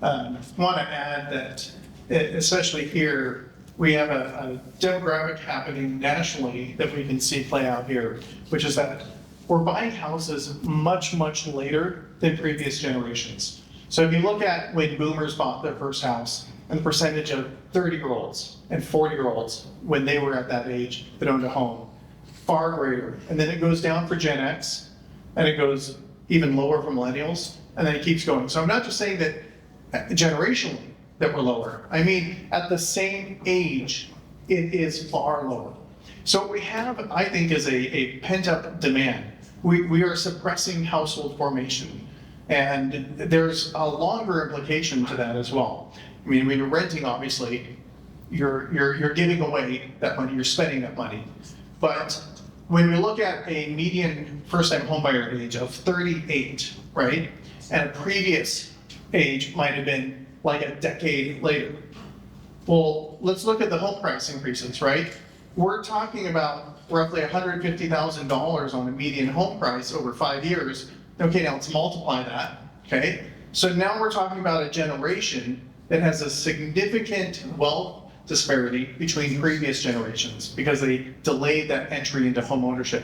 I want to add that, especially here, we have a demographic happening nationally that we can see play out here, which is that we're buying houses much, much later than previous generations. So if you look at when boomers bought their first house and the percentage of 30-year-olds and 40-year-olds when they were at that age that owned a home, far greater. And then it goes down for Gen X, and it goes even lower for millennials, and then it keeps going. So I'm not just saying that generationally that we're lower. I mean, at the same age, it is far lower. So what we have, I think, is a pent-up demand. We are suppressing household formation. And there's a longer implication to that as well. I mean, when you're renting, obviously, you're giving away that money, you're spending that money. But when we look at a median first-time homebuyer age of 38, right, and a previous age might have been like a decade later. Well, let's look at the home price increases, right? We're talking about roughly $150,000 on a median home price over 5 years. Okay, now let's multiply that, okay? So now we're talking about a generation that has a significant wealth disparity between previous generations because they delayed that entry into home ownership.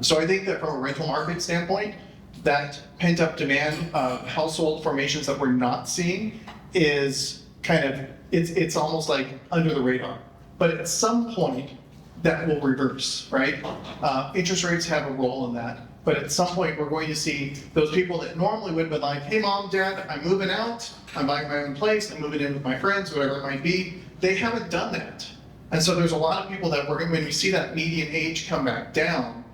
So I think that from a rental market standpoint, that pent-up demand of household formations that we're not seeing is kind of, it's almost like under the radar. But at some point, that will reverse, right? Interest rates have a role in that. But at some point, we're going to see those people that normally would have been like, hey, mom, dad, I'm moving out. I'm buying my own place. I'm moving in with my friends, whatever it might be. They haven't done that. And so there's a lot of people that when we see that median age come back down,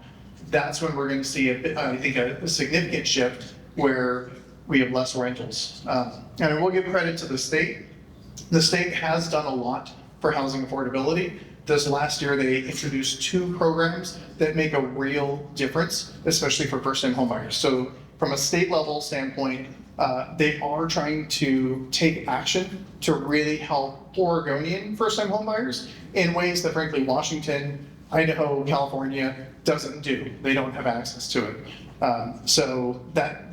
that's when we're going to see, I think, a significant shift where we have less rentals. And I will give credit to the state. The state has done a lot for housing affordability. This last year, they introduced 2 programs that make a real difference, especially for first-time homebuyers. So from a state level standpoint, they are trying to take action to really help Oregonian first-time homebuyers in ways that, frankly, Washington, Idaho, California doesn't do. They don't have access to it. So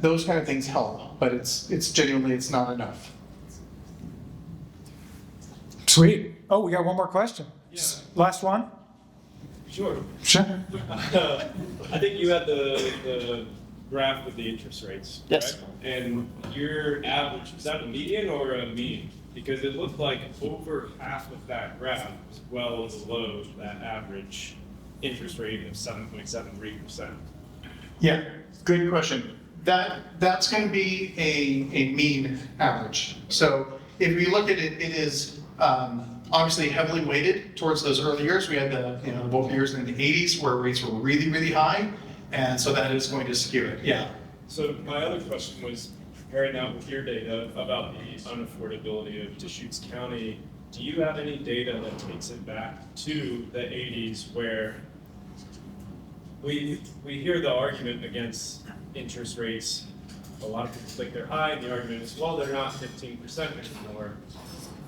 those kind of things help, but it's genuinely, it's not enough. Sweet. Oh, we got one more question. Yeah. Last one? Sure. Sure. I think you had the graph with the interest rates. Yes. Right? And your average, is that a median or a mean? Because it looked like over half of that graph was well below that average interest rate of 7.73%. Yeah, good question. That's going to be a mean average. So if we look at it, it is obviously heavily weighted towards those early years. We had the both years in the 80s where rates were really, really high, and so that is going to skew it. Yeah. So my other question was, comparing that with your data about the unaffordability of Deschutes County, do you have any data that takes it back to the 80s where we hear the argument against interest rates a lot of people think they're high, and the argument is, well, they're not 15% anymore.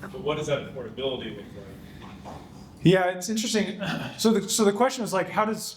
But what does that affordability look like? Yeah, it's interesting. So the question is like, how does